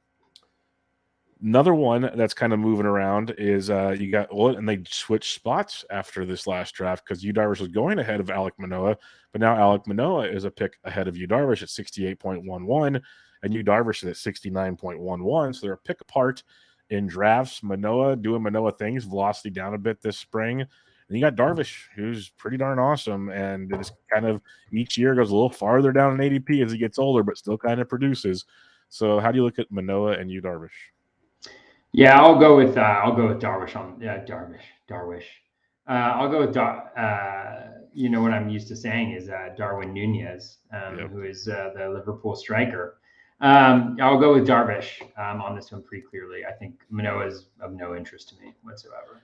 Another one that's kind of moving around is you got, and they switched spots after this last draft because Yu Darvish was going ahead of Alek Manoah, but now Alek Manoah is a pick ahead of Yu Darvish at 68.11, and Yu Darvish is at 69.11. So they're a pick apart in drafts. Manoah doing Manoah things, velocity down a bit this spring. And you got Darvish, who's pretty darn awesome, and it's kind of each year goes a little farther down in ADP as he gets older, but still kind of produces. So how do you look at Manoah and Yu Darvish? Yeah, I'll go with Darvish on Darvish. I'll go with you know what I'm used to saying is Darwin Nunez, who is the Liverpool striker. I'll go with Darvish on this one pretty clearly. I think Manoah is of no interest to me whatsoever.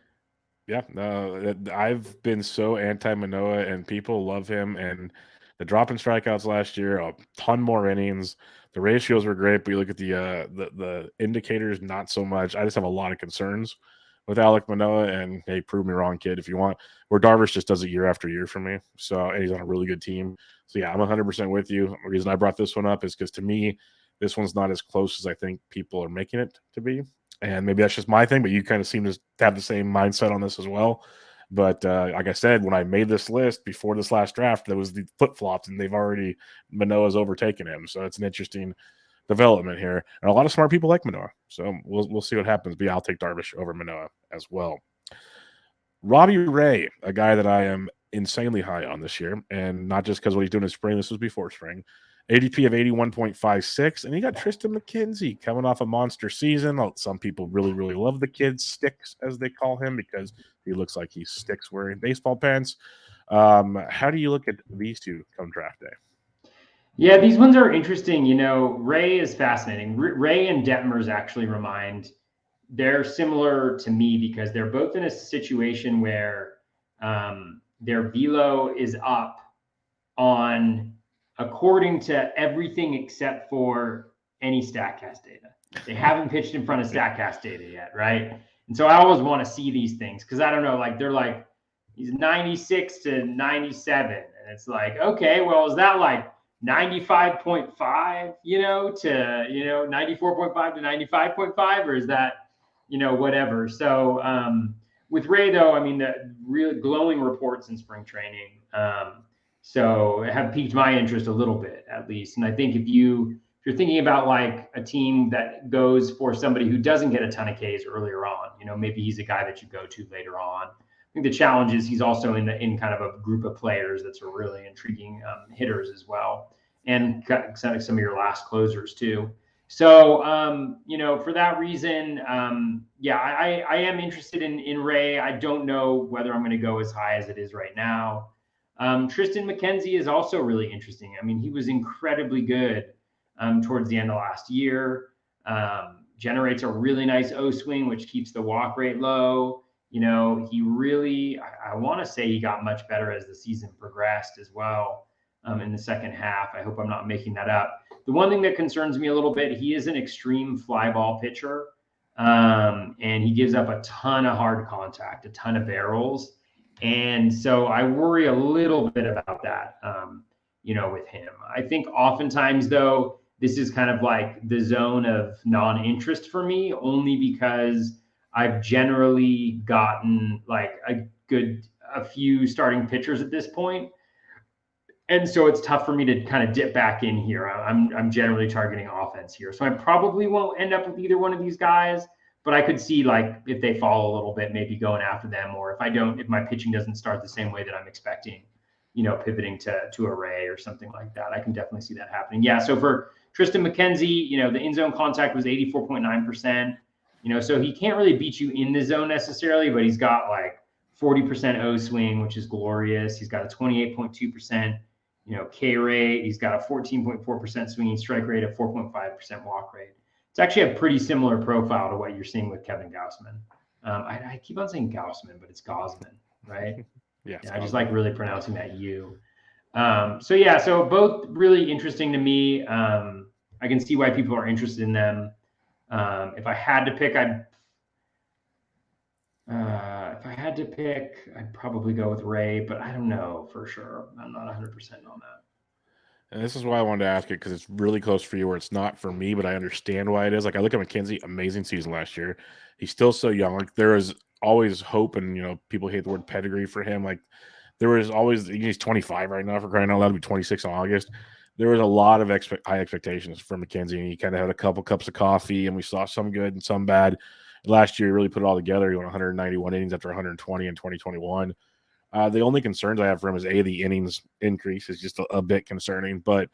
Yeah, no, I've been so anti-Manoah, and people love him. And the drop in strikeouts last year, a ton more innings. The ratios were great, but you look at the indicators, not so much. I just have a lot of concerns with Alek Manoah, and hey, prove me wrong, kid, if you want. Where Darvish just does it year after year for me. So, and he's on a really good team. So yeah, I'm 100% with you. The reason I brought this one up is because to me, this one's not as close as I think people are making it to be. And maybe that's just my thing, but you kind of seem to have the same mindset on this as well. But like I said, when I made this list before this last draft, there was the flip-flops, and Manoah's overtaken him. So it's an interesting development here. And a lot of smart people like Manoah. So we'll see what happens. But yeah, I'll take Darvish over Manoah as well. Robbie Ray, a guy that I am insanely high on this year, and not just because what he's doing in spring. This was before spring. ADP of 81.56, and you got Tristan McKenzie coming off a monster season. Some people really, really love the kid Sticks, as they call him, because he looks like he sticks wearing baseball pants. How do you look at these two come draft day? Yeah, these ones are interesting. You know, Ray is fascinating. Ray and Detmers actually they're similar to me because they're both in a situation where their velo is up on according to everything except for any StatCast data. They haven't pitched in front of StatCast data yet, right? And so I always want to see these things because I don't know, like they're like he's 96 to 97, and it's like, okay, well, is that like 95.5, to 94.5 to 95.5, or is that whatever? So with Ray though, I mean, the real glowing reports in spring training. So have piqued my interest a little bit, at least. And I think if you're thinking about like a team that goes for somebody who doesn't get a ton of Ks earlier on, maybe he's a guy that you go to later on. I think the challenge is he's also in kind of a group of players that's a really intriguing hitters as well, and some of your last closers too. So for that reason, I am interested in Ray. I don't know whether I'm going to go as high as it is right now. Tristan McKenzie is also really interesting. I mean, he was incredibly good towards the end of last year. Generates a really nice O swing, which keeps the walk rate low. He really, I want to say he got much better as the season progressed as well in the second half. I hope I'm not making that up. The one thing that concerns me a little bit, he is an extreme fly ball pitcher, and he gives up a ton of hard contact, a ton of barrels. And so I worry a little bit about that, with him. I think oftentimes, though, this is kind of like the zone of non-interest for me, only because I've generally gotten like a few starting pitchers at this point, and so it's tough for me to kind of dip back in here. I'm generally targeting offense here, so I probably won't end up with either one of these guys. But I could see, like, if they fall a little bit, maybe going after them, or if my pitching doesn't start the same way that I'm expecting, pivoting to a Ray or something like that. I can definitely see that happening. Yeah. So for Tristan McKenzie, the in zone contact was 84.9%. So he can't really beat you in the zone necessarily, but he's got like 40% O swing, which is glorious. He's got a 28.2%. K rate. He's got a 14.4% swinging strike rate, a 4.5% walk rate. It's actually a pretty similar profile to what you're seeing with Kevin Gausman. I keep on saying Gausman, but it's Gausman, right? Yeah, I just like really pronouncing that U. So both really interesting to me. I can see why people are interested in them. If I had to pick, I'd probably go with Ray, but I don't know for sure. I'm not 100% on that. And this is why I wanted to ask it, because it's really close for you where it's not for me, but I understand why it is. Like, I look at McKenzie, amazing season last year. He's still so young. Like, there is always hope, and people hate the word pedigree for him. Like, there was always, he's 25 right now, for crying out loud, to be 26 in August. There was a lot of high expectations for McKenzie, and he kind of had a couple cups of coffee, and we saw some good and some bad. Last year, he really put it all together. He went 191 innings after 120 in 2021. The only concerns I have for him is the innings increase is just a bit concerning. But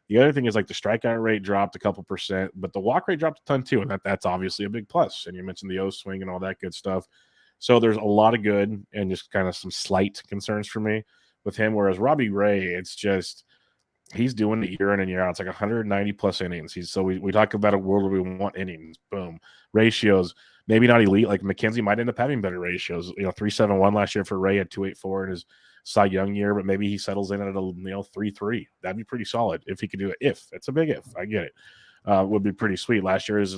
the other thing is, like, the strikeout rate dropped a couple percent, but the walk rate dropped a ton too, and that's obviously a big plus. And you mentioned the O swing and all that good stuff. So there's a lot of good and just kind of some slight concerns for me with him. Whereas Robbie Ray, it's just he's doing it year in and year out. It's like 190 plus innings. We talk about a world where we want innings. Boom. Ratios, maybe not elite. Like McKenzie might end up having better ratios. 3.71 last year for Ray at 2.84 in his Cy Young year, but maybe he settles in at a 3.3. That'd be pretty solid if he could do it. If it's a big if, I get it. Would be pretty sweet. Last year's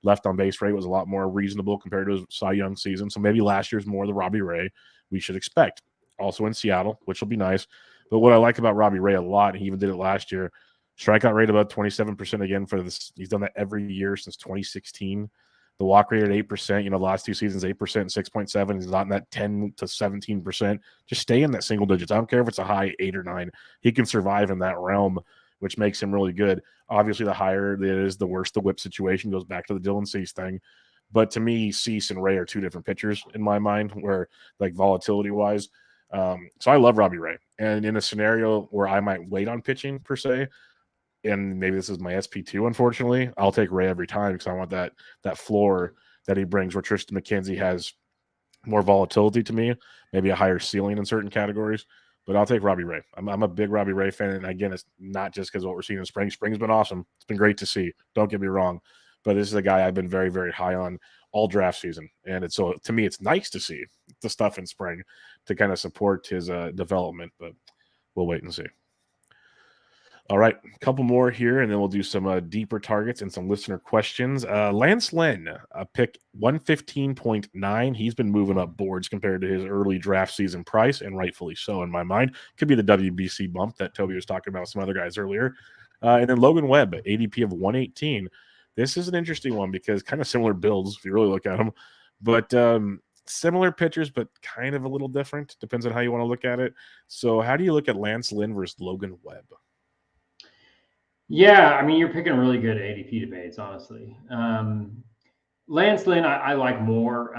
left on base rate was a lot more reasonable compared to his Cy Young season. So maybe last year's more the Robbie Ray we should expect. Also in Seattle, which will be nice. But what I like about Robbie Ray a lot, and he even did it last year, strikeout rate about 27% again for this. He's done that every year since 2016. The walk rate at 8%. The last two seasons, 8% and 6.7. He's not in that 10 to 17%. Just stay in that single digits. I don't care if it's a high 8 or 9. He can survive in that realm, which makes him really good. Obviously, the higher it is, the worse the whip situation goes back to the Dylan Cease thing. But to me, Cease and Ray are two different pitchers in my mind, where like volatility-wise. So I love Robbie Ray. And in a scenario where I might wait on pitching per se, and maybe this is my SP2, unfortunately, I'll take Ray every time because I want that floor that he brings, where Tristan McKenzie has more volatility to me, maybe a higher ceiling in certain categories. But I'll take Robbie Ray. I'm a big Robbie Ray fan. And again, it's not just because of what we're seeing in spring. Spring's been awesome. It's been great to see. Don't get me wrong. But this is a guy I've been very, very high on all draft season. And so to me, it's nice to see the stuff in spring to kind of support his development. But we'll wait and see. All right, a couple more here, and then we'll do some deeper targets and some listener questions. Lance Lynn, pick 115.9. He's been moving up boards compared to his early draft season price, and rightfully so in my mind. Could be the WBC bump that Toby was talking about with some other guys earlier. And then Logan Webb, ADP of 118. This is an interesting one because kind of similar builds, if you really look at them. But similar pitchers, but kind of a little different. Depends on how you want to look at it. So how do you look at Lance Lynn versus Logan Webb? Yeah, I mean, you're picking really good ADP debates, honestly. Lance Lynn, I like more.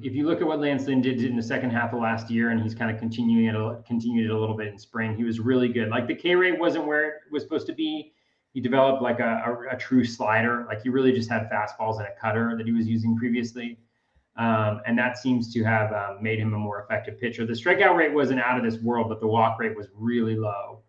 If you look at what Lance Lynn did in the second half of last year, and he's kind of continued it a little bit in spring, he was really good. Like the K rate wasn't where it was supposed to be. He developed like a true slider. Like he really just had fastballs and a cutter that he was using previously. And that seems to have made him a more effective pitcher. The strikeout rate wasn't out of this world, but the walk rate was really low.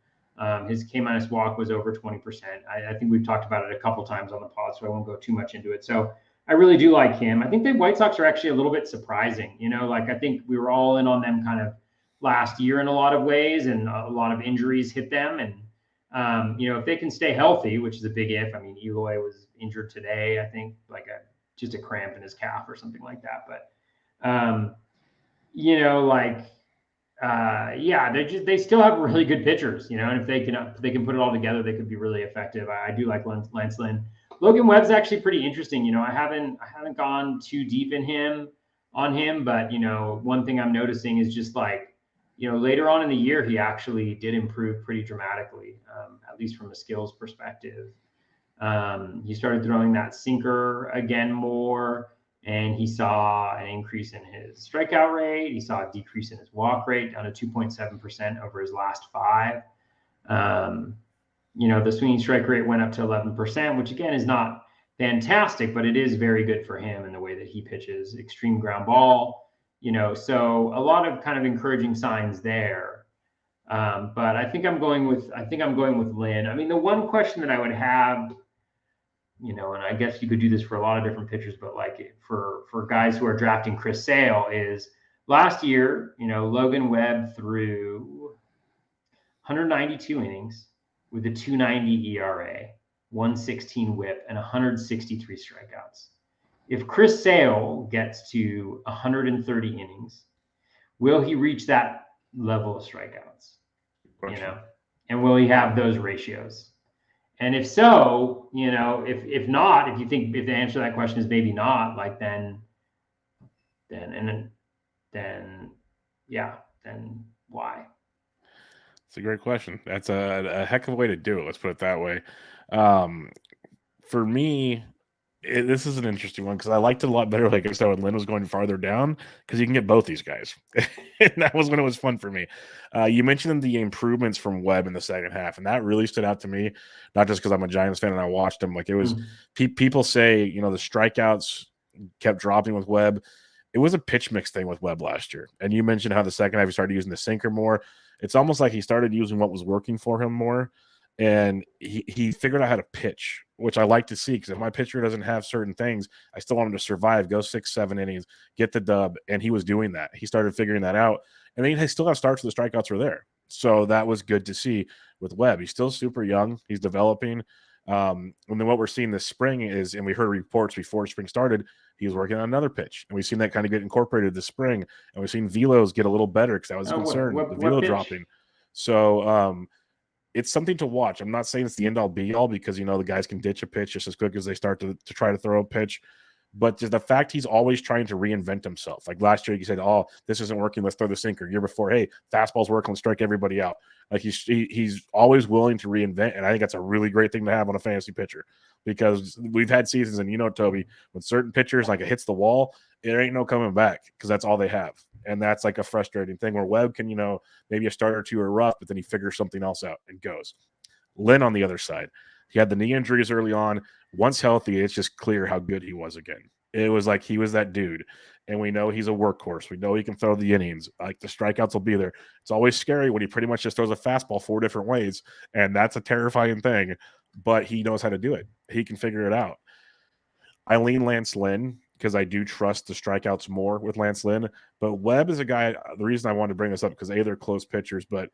His K minus walk was over 20%. I think we've talked about it a couple times on the pod, so I won't go too much into it. So I really do like him. I think the White Sox are actually a little bit surprising. Like I think we were all in on them kind of last year in a lot of ways, and a lot of injuries hit them. And if they can stay healthy, which is a big if. I mean, Eloy was injured today, I think, like just a cramp in his calf or something like that. But like yeah, they still have really good pitchers, you know, and if they can put it all together, they could be really effective. I do like Lance Lynn. Logan Webb's actually pretty interesting. You know, I haven't gone too deep in him on him, but you know, one thing I'm noticing is just like, you know, later on in the year, he actually did improve pretty dramatically, at least from a skills perspective. He started throwing that sinker again more, and he saw an increase in his strikeout rate. He saw a decrease in his walk rate down to 2.7% over his last five. Um, you know, the swinging strike rate went up to 11%, which again is not fantastic, but it is very good for him in the way that he pitches extreme ground ball. You know, so a lot of kind of encouraging signs there. But I think I'm going with Lynn. I mean, the one question that I would have, you know, and I guess you could do this for a lot of different pitchers, but like for guys who are drafting Chris Sale is last year, you know, Logan Webb threw 192 innings with a 2.90 ERA, 116 WHIP, and 163 strikeouts. If Chris Sale gets to 130 innings, will he reach that level of strikeouts? You know, and will he have those ratios? And if so, you know, if not, if you think if the answer to that question is maybe not, like then yeah, then why? It's a great question. That's a heck of a way to do it. Let's put it that way. Um, for me, this is an interesting one because I liked it a lot better. Like I said, when Lynn was going farther down because you can get both these guys, and that was when it was fun for me. You mentioned the improvements from Webb in the second half, and that really stood out to me. Not just because I'm a Giants fan and I watched him. Like it was, people say, you know, the strikeouts kept dropping with Webb. It was a pitch mix thing with Webb last year, and you mentioned how the second half he started using the sinker more. It's almost like he started using what was working for him more, and he figured out how to pitch, which I like to see because if my pitcher doesn't have certain things, I still want him to survive, go 6-7 innings, get the dub, and he was doing that. He started figuring that out, and then he still have starts where the strikeouts were there. So that was good to see with Webb. He's still super young. He's developing. And then what we're seeing this spring is, and we heard reports before spring started, he was working on another pitch, and we've seen that kind of get incorporated this spring. And we've seen velos get a little better because that was a concern, the velo dropping. So it's something to watch. I'm not saying it's the end all be all because, you know, the guys can ditch a pitch just as quick as they start to try to throw a pitch. But the fact he's always trying to reinvent himself. Like last year, he said, "Oh, this isn't working. Let's throw the sinker." Year before, "Hey, fastball's working. Let's strike everybody out." Like he's always willing to reinvent, and I think that's a really great thing to have on a fantasy pitcher because we've had seasons, and you know, Toby, when certain pitchers like it hits the wall, it ain't no coming back because that's all they have, and that's like a frustrating thing. Where Webb can, you know, maybe a start or two are rough, but then he figures something else out and goes. Lynn on the other side, he had the knee injuries early on. Once healthy, it's just clear how good he was again. It was like he was that dude. And we know he's a workhorse. We know he can throw the innings. Like the strikeouts will be there. It's always scary when he pretty much just throws a fastball 4 different ways. And that's a terrifying thing. But he knows how to do it. He can figure it out. I lean Lance Lynn because I do trust the strikeouts more with Lance Lynn. But Webb is a guy, the reason I wanted to bring this up because they're close pitchers, but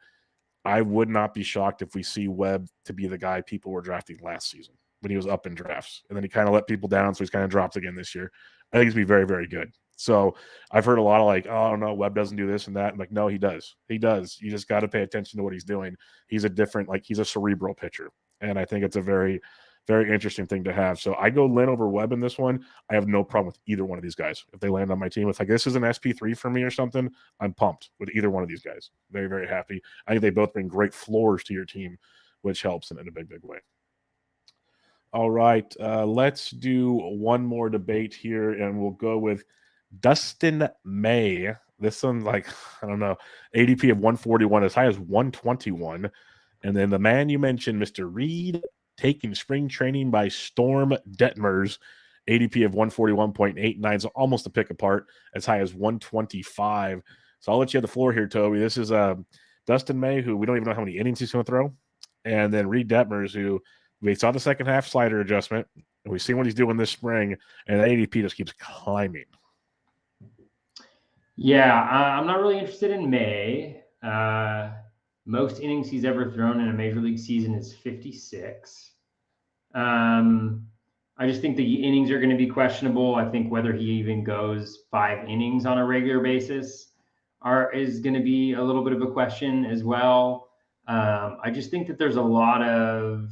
I would not be shocked if we see Webb to be the guy people were drafting last season when he was up in drafts. And then he kind of let people down, so he's kind of dropped again this year. I think he's going to be very, very good. So I've heard a lot of like, oh, no, Webb doesn't do this and that. I'm like, no, he does. He does. You just got to pay attention to what he's doing. He's a different, like he's a cerebral pitcher. And I think it's a very, very interesting thing to have. So I go Lynn over Webb in this one. I have no problem with either one of these guys. If they land on my team, if like this is an SP3 for me or something, I'm pumped with either one of these guys. Very, very happy. I think they both bring great floors to your team, which helps in a big, big way. All right, let's do one more debate here, and we'll go with Dustin May. This one, like, I don't know, ADP of 141, as high as 121. And then the man you mentioned, Mr. Reed, taking spring training by storm, Detmers, ADP of 141.89, so almost a pick apart, as high as 125. So I'll let you have the floor here, Toby. This is Dustin May, who we don't even know how many innings he's going to throw, and then Reed Detmers, who we saw the second half slider adjustment, and we've seen what he's doing this spring, and the ADP just keeps climbing. Yeah, I'm not really interested in May. Most innings he's ever thrown in a major league season is 56. I just think the innings are going to be questionable. I think whether he even goes 5 innings on a regular basis is going to be a little bit of a question as well. I just think that there's a lot of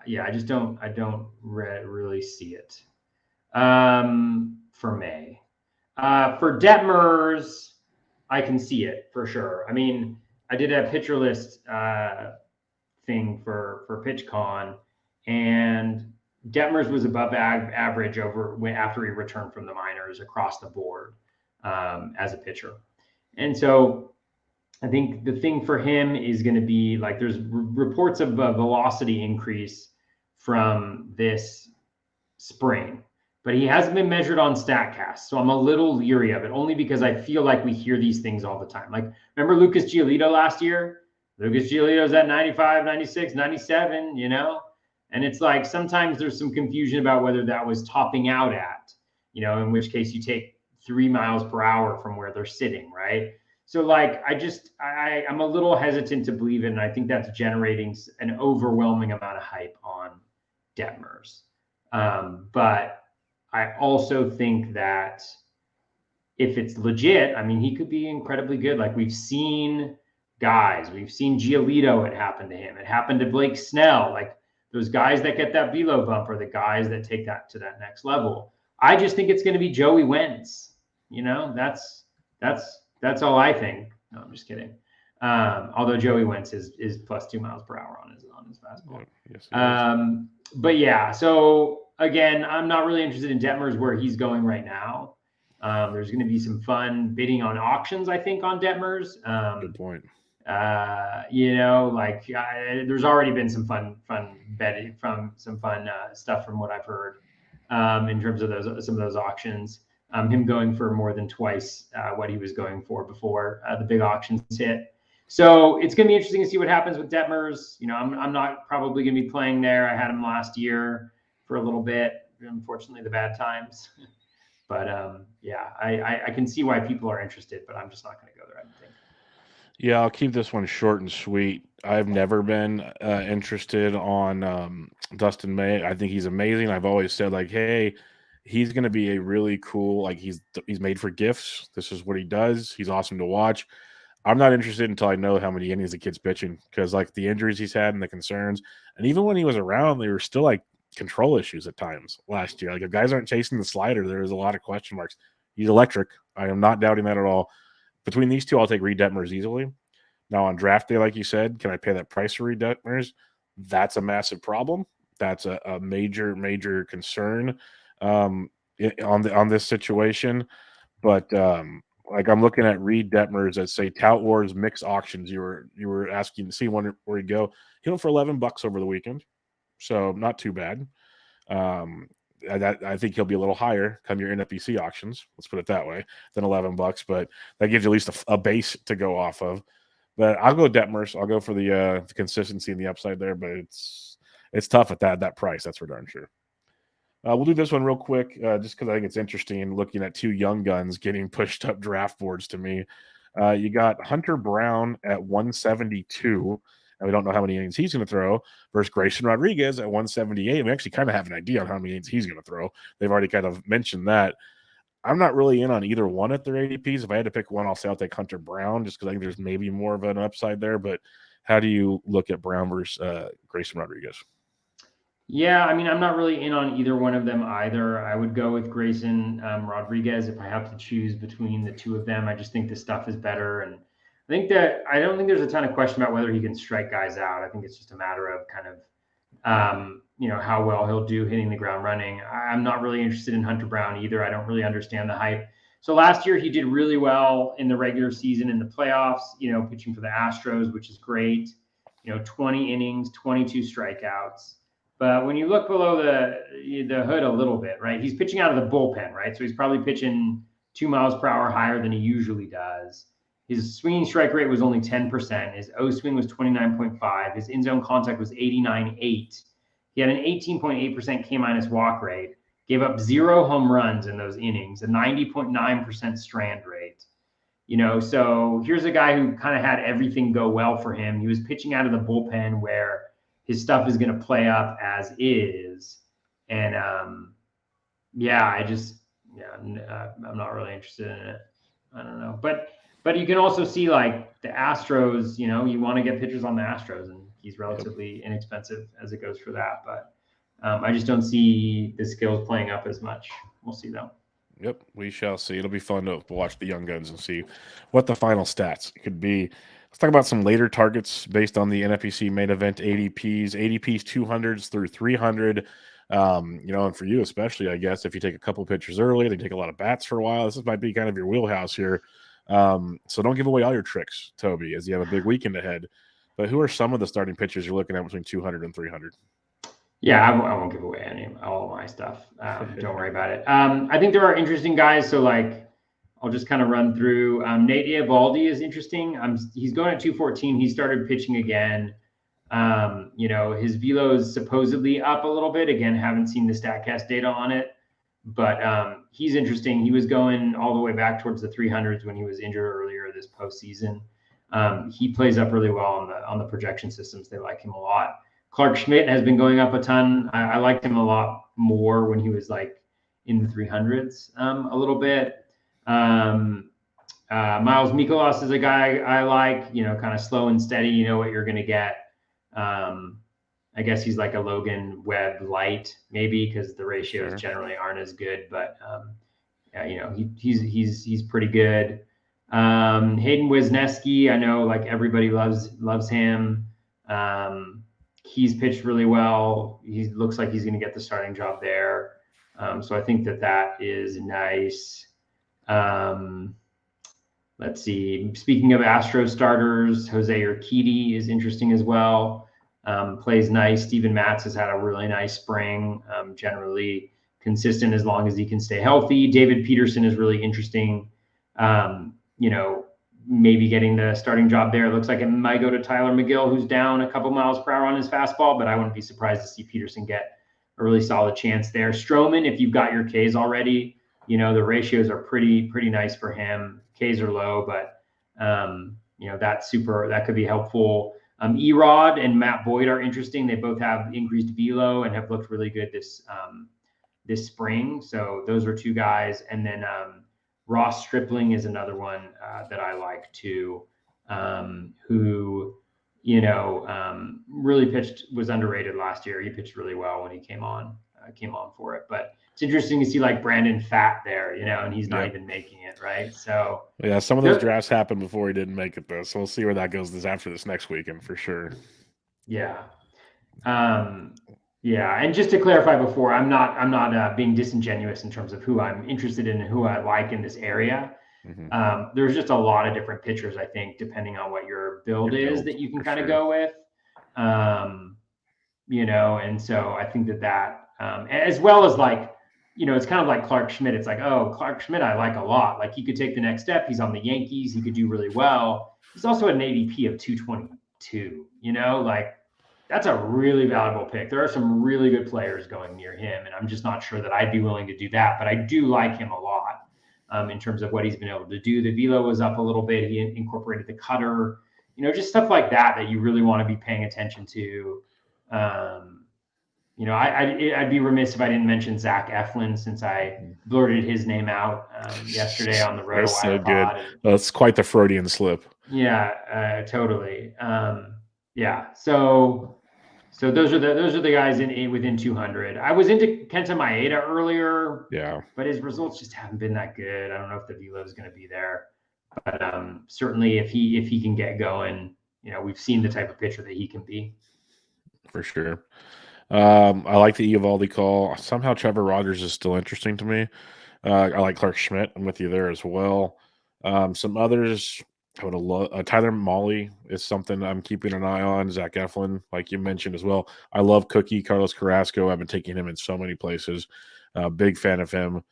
I don't really see it for May. For Detmers, I can see it for sure. I mean, I did a pitcher list thing for PitchCon, and Detmers was above average after he returned from the minors across the board as a pitcher. And so I think the thing for him is going to be like there's reports of a velocity increase from this spring, but he hasn't been measured on StatCast. So I'm a little leery of it only because I feel like we hear these things all the time. Like, remember Lucas Giolito last year? Lucas Giolito's at 95, 96, 97, And it's like sometimes there's some confusion about whether that was topping out at, in which case you take 3 miles per hour from where they're sitting, right? So like I'm a little hesitant to believe it, and I think that's generating an overwhelming amount of hype on Detmers. But I also think that if it's legit, I mean, he could be incredibly good. Like we've seen Giolito, it happened to him. It happened to Blake Snell. Like those guys that get that velo bump are the guys that take that to that next level. I just think it's going to be Joey Wentz. That's all I think. No, I'm just kidding. Although Joey Wentz is plus 2 miles per hour on his fastball. Yes, but yeah, so again, I'm not really interested in Detmers where he's going right now. There's going to be some fun bidding on auctions, I think, on Detmers. Good point. There's already been some fun betting from some fun stuff from what I've heard in terms of some of those auctions. Him going for more than twice what he was going for before the big auctions hit. So it's going to be interesting to see what happens with Detmers. I'm not probably going to be playing there. I had him last year for a little bit. Unfortunately, the bad times. But I can see why people are interested, but I'm just not going to go there, I don't think. Yeah, I'll keep this one short and sweet. I've never been interested on Dustin May. I think he's amazing. I've always said like, hey, he's going to be a really cool, like he's made for gifts. This is what he does. He's awesome to watch. I'm not interested until I know how many innings the kid's pitching because like the injuries he's had and the concerns, and even when he was around, they were still like control issues at times last year. Like if guys aren't chasing the slider, there is a lot of question marks. He's electric. I am not doubting that at all. Between these two, I'll take Reed Detmers easily. Now on draft day, like you said, can I pay that price for Reed Detmers? That's a massive problem. That's a major concern on this situation. But like I'm looking at Reed Detmers at say Tout Wars mix auctions. You were asking to see where he'd go. He went for $11 over the weekend, so not too bad. I think he'll be a little higher come your NFBC auctions. Let's put it that way than $11, but that gives you at least a base to go off of. But I'll go Detmers. I'll go for the consistency and the upside there, but it's tough at that price. That's for darn sure. We'll do this one real quick, just because I think it's interesting looking at two young guns getting pushed up draft boards to me. You got Hunter Brown at 172, and we don't know how many innings he's going to throw, versus Grayson Rodriguez at 178. We actually kind of have an idea on how many innings he's going to throw. They've already kind of mentioned that. I'm not really in on either one at their ADPs. If I had to pick one, I'll say I'll take Hunter Brown just because I think there's maybe more of an upside there. But how do you look at Brown versus Grayson Rodriguez? Yeah, I mean, I'm not really in on either one of them either. I would go with Grayson Rodriguez if I have to choose between the two of them. I just think the stuff is better. And I don't think there's a ton of question about whether he can strike guys out. I think it's just a matter of kind of, how well he'll do hitting the ground running. I'm not really interested in Hunter Brown either. I don't really understand the hype. So last year he did really well in the regular season, in the playoffs, pitching for the Astros, which is great. 20 innings, 22 strikeouts. But when you look below the hood a little bit, right, he's pitching out of the bullpen, right? So he's probably pitching 2 miles per hour higher than he usually does. His swinging strike rate was only 10%. His O swing was 29.5. His in-zone contact was 89.8. He had an 18.8% K- walk rate, gave up 0 home runs in those innings, a 90.9% strand rate. So here's a guy who kind of had everything go well for him. He was pitching out of the bullpen where his stuff is going to play up as is. And I'm not really interested in it. I don't know. But you can also see like the Astros, you know, you want to get pitchers on the Astros, and he's relatively inexpensive as it goes for that. But I just don't see the skills playing up as much. We'll see though. Yep, we shall see. It'll be fun to watch the young guns and see what the final stats could be. Let's talk about some later targets based on the NFPC main event ADPs 200s through 300. You know, and for you especially, I guess, if you take a couple pitchers early, they take a lot of bats for a while. This might be kind of your wheelhouse here. So don't give away all your tricks, Toby, as you have a big weekend ahead. But who are some of the starting pitchers you're looking at between 200 and 300? Yeah, I won't give away all my stuff. Don't worry about it. I think there are interesting guys. So like, I'll just kind of run through. Nate Eovaldi is interesting. He's going at 214. He started pitching again. You know, his velo is supposedly up a little bit. Again, haven't seen the StatCast data on it, but he's interesting. He was going all the way back towards the 300s when he was injured earlier this postseason. He plays up really well on the projection systems. They like him a lot. Clark Schmidt has been going up a ton. I liked him a lot more when he was like in the 300s a little bit. Miles Mikolas is a guy I like, you know, kind of slow and steady. You know what you're going to get. I guess he's like a Logan Webb light, maybe, because the ratios generally aren't as good. But yeah, you know, he's pretty good. Hayden Wisniewski, I know like everybody loves him. He's pitched really well. He looks like he's going to get the starting job there. So I think that is nice. Let's see. Speaking of Astros starters, Jose Urquidy is interesting as well. Plays nice. Steven Matz has had a really nice spring. Generally consistent as long as he can stay healthy. David Peterson is really interesting. You know, maybe getting the starting job there. It looks like it might go to Tyler McGill, who's down a couple miles per hour on his fastball, but I wouldn't be surprised to see Peterson get a really solid chance there. Stroman, if you've got your Ks already, you know, the ratios are pretty nice for him. Ks are low, but you know, that could be helpful. Erod and Matt Boyd are interesting. They both have increased velo and have looked really good this spring. So those are two guys. And then Ross Stripling is another one that I like too, who, you know, really was underrated last year. He pitched really well when he came on for it. But it's interesting to see like Brandon Pfaadt there, you know, and he's not even making it, right? So yeah, some of those drafts happened before he didn't make it though. So we'll see where that goes after this next weekend for sure. Yeah. Yeah, and just to clarify before, I'm not being disingenuous in terms of who I'm interested in and who I like in this area. Mm-hmm. There's just a lot of different pitchers, I think, depending on what your build is that you can kind of go with. You know, and so I think that as well as like, you know, it's kind of like Clark Schmidt. It's like, oh, Clark Schmidt I like a lot. Like he could take the next step. He's on the Yankees. He could do really well. He's also at an ADP of 222, you know, like that's a really valuable pick. There are some really good players going near him, and I'm just not sure that I'd be willing to do that. But I do like him a lot in terms of what he's been able to do. The velo was up a little bit. He incorporated the cutter, you know, just stuff like that you really want to be paying attention to. You know, I'd be remiss if I didn't mention Zach Eflin since I blurted his name out yesterday on the Roto That's so good. That's quite the Freudian slip. Yeah, totally. Yeah, so those are the guys within 200. I was into Kenta Maeda earlier, but his results just haven't been that good. I don't know if the velo is going to be there, but certainly if he can get going, you know, we've seen the type of pitcher that he can be. For sure. I like the Eovaldi call. Somehow Trevor Rogers is still interesting to me. I like Clark Schmidt. I'm with you there as well. Some others. I would have loved Tyler Mahle is something I'm keeping an eye on. Zach Eflin, like you mentioned as well. I love Cookie, Carlos Carrasco. I've been taking him in so many places. Big fan of him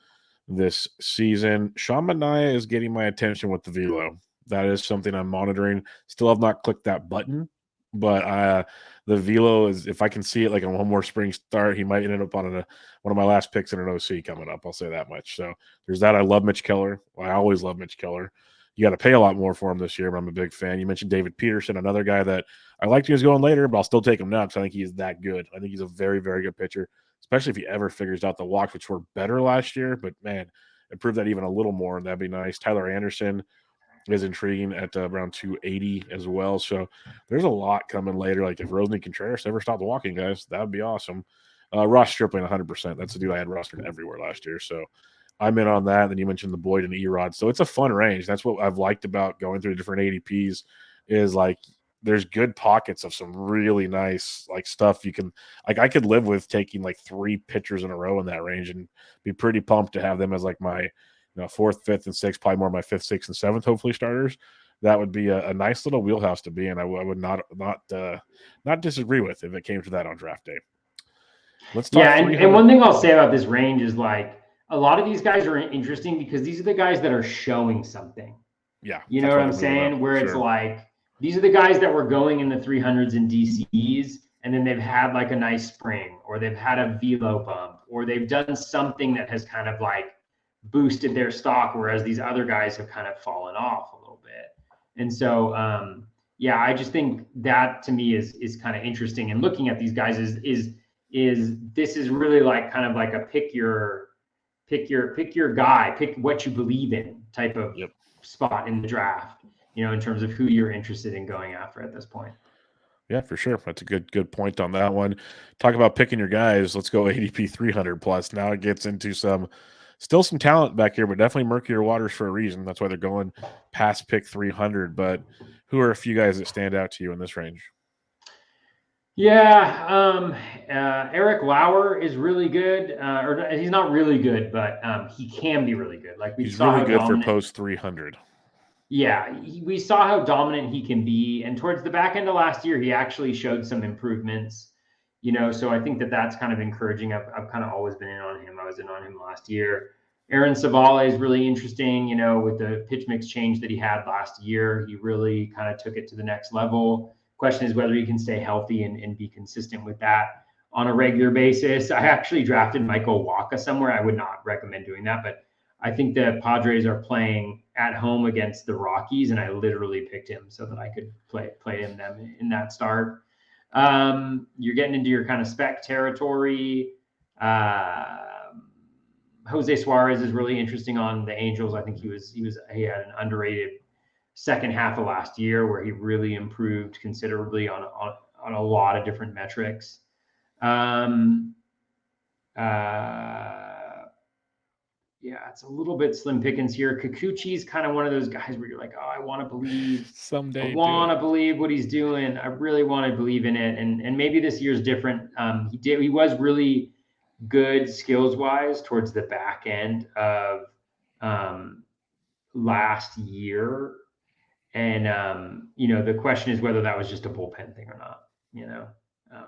this season. Sean Manaea is getting my attention with the velo. That is something I'm monitoring. Still have not clicked that button, but the velo is, if I can see it like on one more spring start, he might end up on one of my last picks in an OC coming up. I'll say that much. So there's that. I love Mitch Keller. I always love Mitch Keller. You got to pay a lot more for him this year, but I'm a big fan. You mentioned David Peterson, another guy that I liked he was going later, but I'll still take him now because I think he's that good. I think he's a very, very good pitcher, especially if he ever figures out the walks, which were better last year. But, man, improve that even a little more, and that'd be nice. Tyler Anderson is intriguing at around 280 as well. So there's a lot coming later. Like if Rosie Contreras ever stopped walking, guys, that would be awesome. Ross Stripling, 100%. That's the dude I had rostered everywhere last year. So I'm in on that. Then you mentioned the Boyd and Erod. So it's a fun range. That's what I've liked about going through different ADPs is like there's good pockets of some really nice like stuff you can like I could live with taking like 3 pitchers in a row in that range and be pretty pumped to have them as like my fourth, fifth, and sixth, probably more my fifth, sixth, and seventh, hopefully starters. That would be a nice little wheelhouse to be in. I would not disagree with if it came to that on draft day. Let's talk. Yeah, and one thing I'll say about this range is like a lot of these guys are interesting because these are the guys that are showing something. Yeah, you know what I'm saying? Where it's like these are the guys that were going in the 300s and DCs, and then they've had like a nice spring, or they've had a velo bump, or they've done something that has kind of like boosted their stock, whereas these other guys have kind of fallen off a little bit. And so, yeah, I just think that to me is kind of interesting. And looking at these guys is this is really like kind of like a pick your guy, pick what you believe in type of spot in the draft, in terms of who you're interested in going after at this point. Yeah, for sure. That's a good point on that one. Talk about picking your guys. Let's go ADP 300 plus. Now it gets into still some talent back here, but definitely murkier waters for a reason. That's why they're going past pick 300. But who are a few guys that stand out to you in this range? Yeah, Eric Lauer is really good, or he's not really good, but he can be really good. Like he's really good for post 300. Yeah, we saw how dominant he can be, and towards the back end of last year, he actually showed some improvements. So I think that's kind of encouraging. I've kind of always been in on him. I was in on him last year. Aaron Savale is really interesting. With the pitch mix change that he had last year, he really kind of took it to the next level. Question is whether he can stay healthy and be consistent with that on a regular basis. I actually drafted Michael Wacha somewhere. I would not recommend doing that, but I think the Padres are playing at home against the Rockies, and I literally picked him so that I could play him them in that start. You're getting into your kind of spec territory. Jose Suarez is really interesting on the Angels. I think he had an underrated second half of last year where he really improved considerably on a lot of different metrics. Yeah, it's a little bit slim pickings here. Kikuchi's kind of one of those guys where you're like, oh, I want to believe someday. I want to believe what he's doing. I really want to believe in it. And maybe this year's different. He was really good skills wise towards the back end of last year. And the question is whether that was just a bullpen thing or not.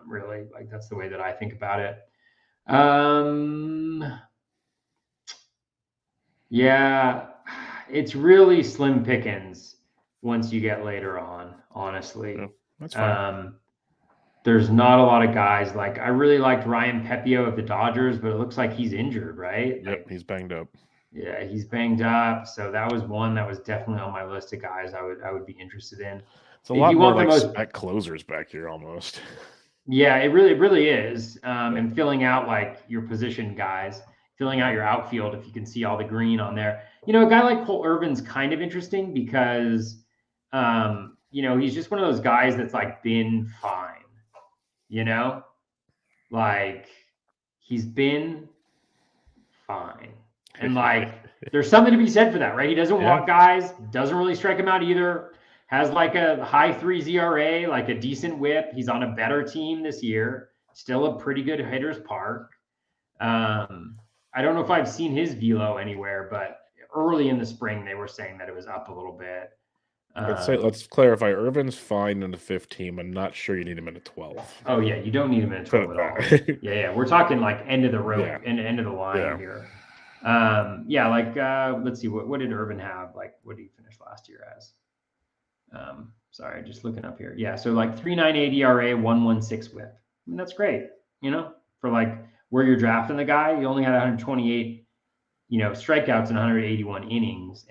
Really, like that's the way that I think about it. Yeah, it's really slim pickings once you get later on, honestly. Yeah, that's fine. There's not a lot of guys. Like I really liked Ryan Pepio of the Dodgers, but it looks like he's injured, right? Yep, he's banged up. Yeah, he's banged up. So that was one that was definitely on my list of guys I would be interested in. It's a lot more like spec closers back here almost. Yeah, it really is. And filling out like your position guys, filling out your outfield if you can see all the green on there. A guy like Cole Irvin's kind of interesting because he's just one of those guys that's like been fine. Like he's been fine. And like there's something to be said for that, right? He doesn't walk guys, doesn't really strike him out either. Has like a high 3 ERA, like a decent whip. He's on a better team this year. Still a pretty good hitter's park. I don't know if I've seen his velo anywhere, but early in the spring they were saying that it was up a little bit. Let's clarify. Irvin's fine in the 15. I'm not sure you need him in a 12. Oh yeah, you don't need him in a 12 at all. Yeah, we're talking like end of the road, end of the line here. Let's see, what did Irvin have? Like, what did he finish last year as? Sorry, just looking up here. Yeah, so like 3.98 ERA, 1.16 whip. I mean, that's great. For like where you're drafting the guy, he only had 128, strikeouts in 181 innings,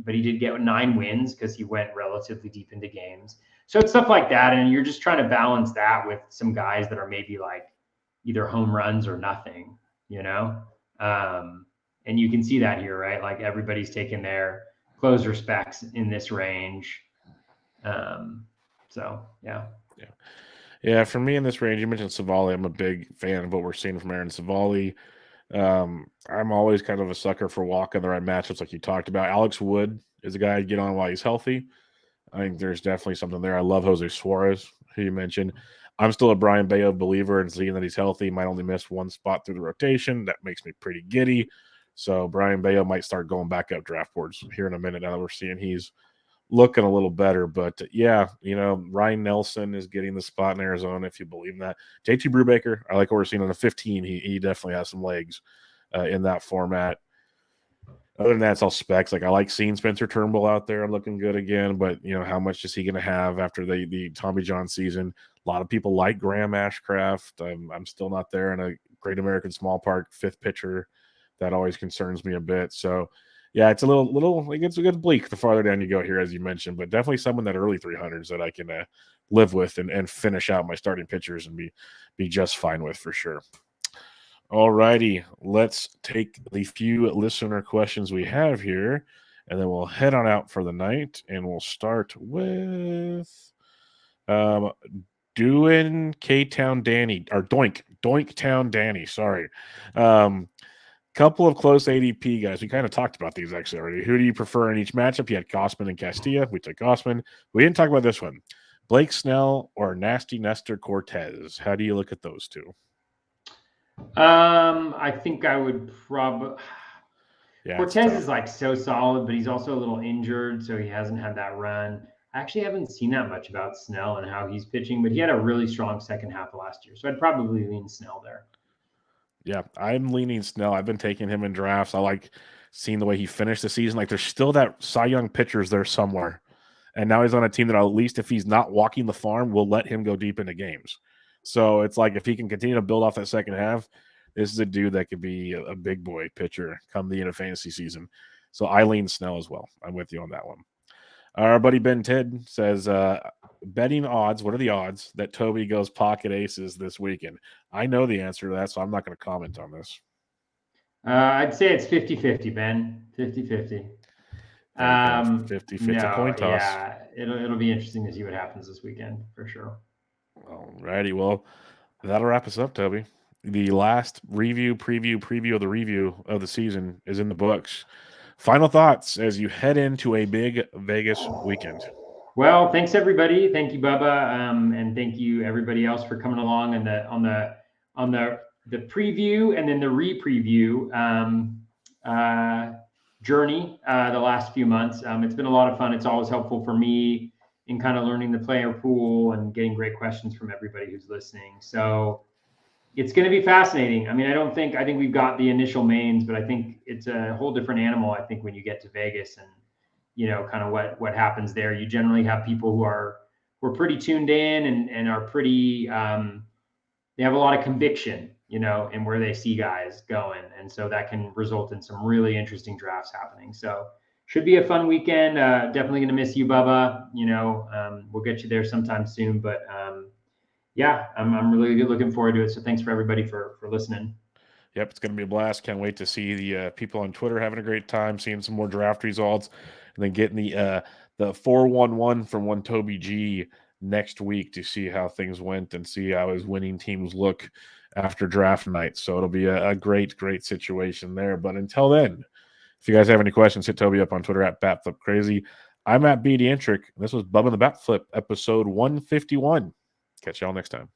but he did get 9 wins because he went relatively deep into games. So it's stuff like that, and you're just trying to balance that with some guys that are maybe like either home runs or nothing, And you can see that here, right? Like everybody's taking their closer specs in this range. So yeah. Yeah, for me in this range, you mentioned Savali. I'm a big fan of what we're seeing from Aaron Savali. I'm always kind of a sucker for walking the right matchups, like you talked about. Alex Wood is a guy I'd get on while he's healthy. I think there's definitely something there. I love Jose Suarez, who you mentioned. I'm still a Brian Bayo believer, and seeing that he's healthy, might only miss one spot through the rotation. That makes me pretty giddy. So Brian Bayo might start going back up draft boards here in a minute now that we're seeing he's looking a little better. But yeah, Ryan Nelson is getting the spot in Arizona, if you believe in that. JT Brubaker, I like what we're seeing on the 15. He definitely has some legs in that format. Other than that, it's all specs. Like I like seeing Spencer Turnbull out there looking good again, but how much is he going to have after the Tommy John season? A lot of people like Graham Ashcraft. I'm still not there in a Great American Small Park fifth pitcher. That always concerns me a bit. So yeah, it's a little like it's bleak the farther down you go here, as you mentioned, but definitely someone that early 300s that I can live with and finish out my starting pitchers and be just fine with for sure. All righty, let's take the few listener questions we have here, and then we'll head on out for the night. And we'll start with doing K-Town Danny, or Doink Town Danny. Sorry. Couple of close ADP guys. We kind of talked about these actually already. Who do you prefer in each matchup? You had Gossman and Castilla. We took Gossman. We didn't talk about this one. Blake Snell or Nasty Nestor Cortez. How do you look at those two? I think I would probably. Yeah, Cortez is like so solid, but he's also a little injured, so he hasn't had that run. I actually haven't seen that much about Snell and how he's pitching, but he had a really strong second half of last year, so I'd probably lean Snell there. Yeah, I'm leaning Snell. I've been taking him in drafts. I like seeing the way he finished the season. Like there's still that Cy Young pitchers there somewhere. And now he's on a team that at least if he's not walking the farm, will let him go deep into games. So it's like if he can continue to build off that second half, this is a dude that could be a big boy pitcher come the end of fantasy season. So I lean Snell as well. I'm with you on that one. Our buddy Ben Ted says, betting odds, what are the odds that Toby goes pocket aces this weekend? I know the answer to that, so I'm not going to comment on this. I'd say it's 50-50, Ben. 50-50. 50-50 coin toss. Yeah, it'll be interesting to see what happens this weekend for sure. All righty. Well, that'll wrap us up, Toby. The last preview of the review of the season is in the books. Final thoughts as you head into a big Vegas weekend. Well, thanks everybody. Thank you, Bubba, and thank you everybody else for coming along on the preview and then the re-preview journey the last few months. It's been a lot of fun. It's always helpful for me in kind of learning the player pool and getting great questions from everybody who's listening. So it's going to be fascinating. I mean, I think we've got the initial mains, but I think it's a whole different animal. I think when you get to Vegas and kind of what happens there, you generally have people who are pretty tuned in and are pretty, they have a lot of conviction, in where they see guys going. And so that can result in some really interesting drafts happening. So should be a fun weekend. Definitely going to miss you, Bubba. We'll get you there sometime soon, but yeah, I'm really looking forward to it. So thanks for everybody for listening. Yep, it's going to be a blast. Can't wait to see the people on Twitter having a great time, seeing some more draft results, and then getting the 411 from one Toby G next week to see how things went and see how his winning teams look after draft night. So it'll be a great situation there. But until then, if you guys have any questions, hit Toby up on Twitter at BatFlipCrazy. I'm at BDentric. This was Bubba the BatFlip, episode 151. Catch y'all next time.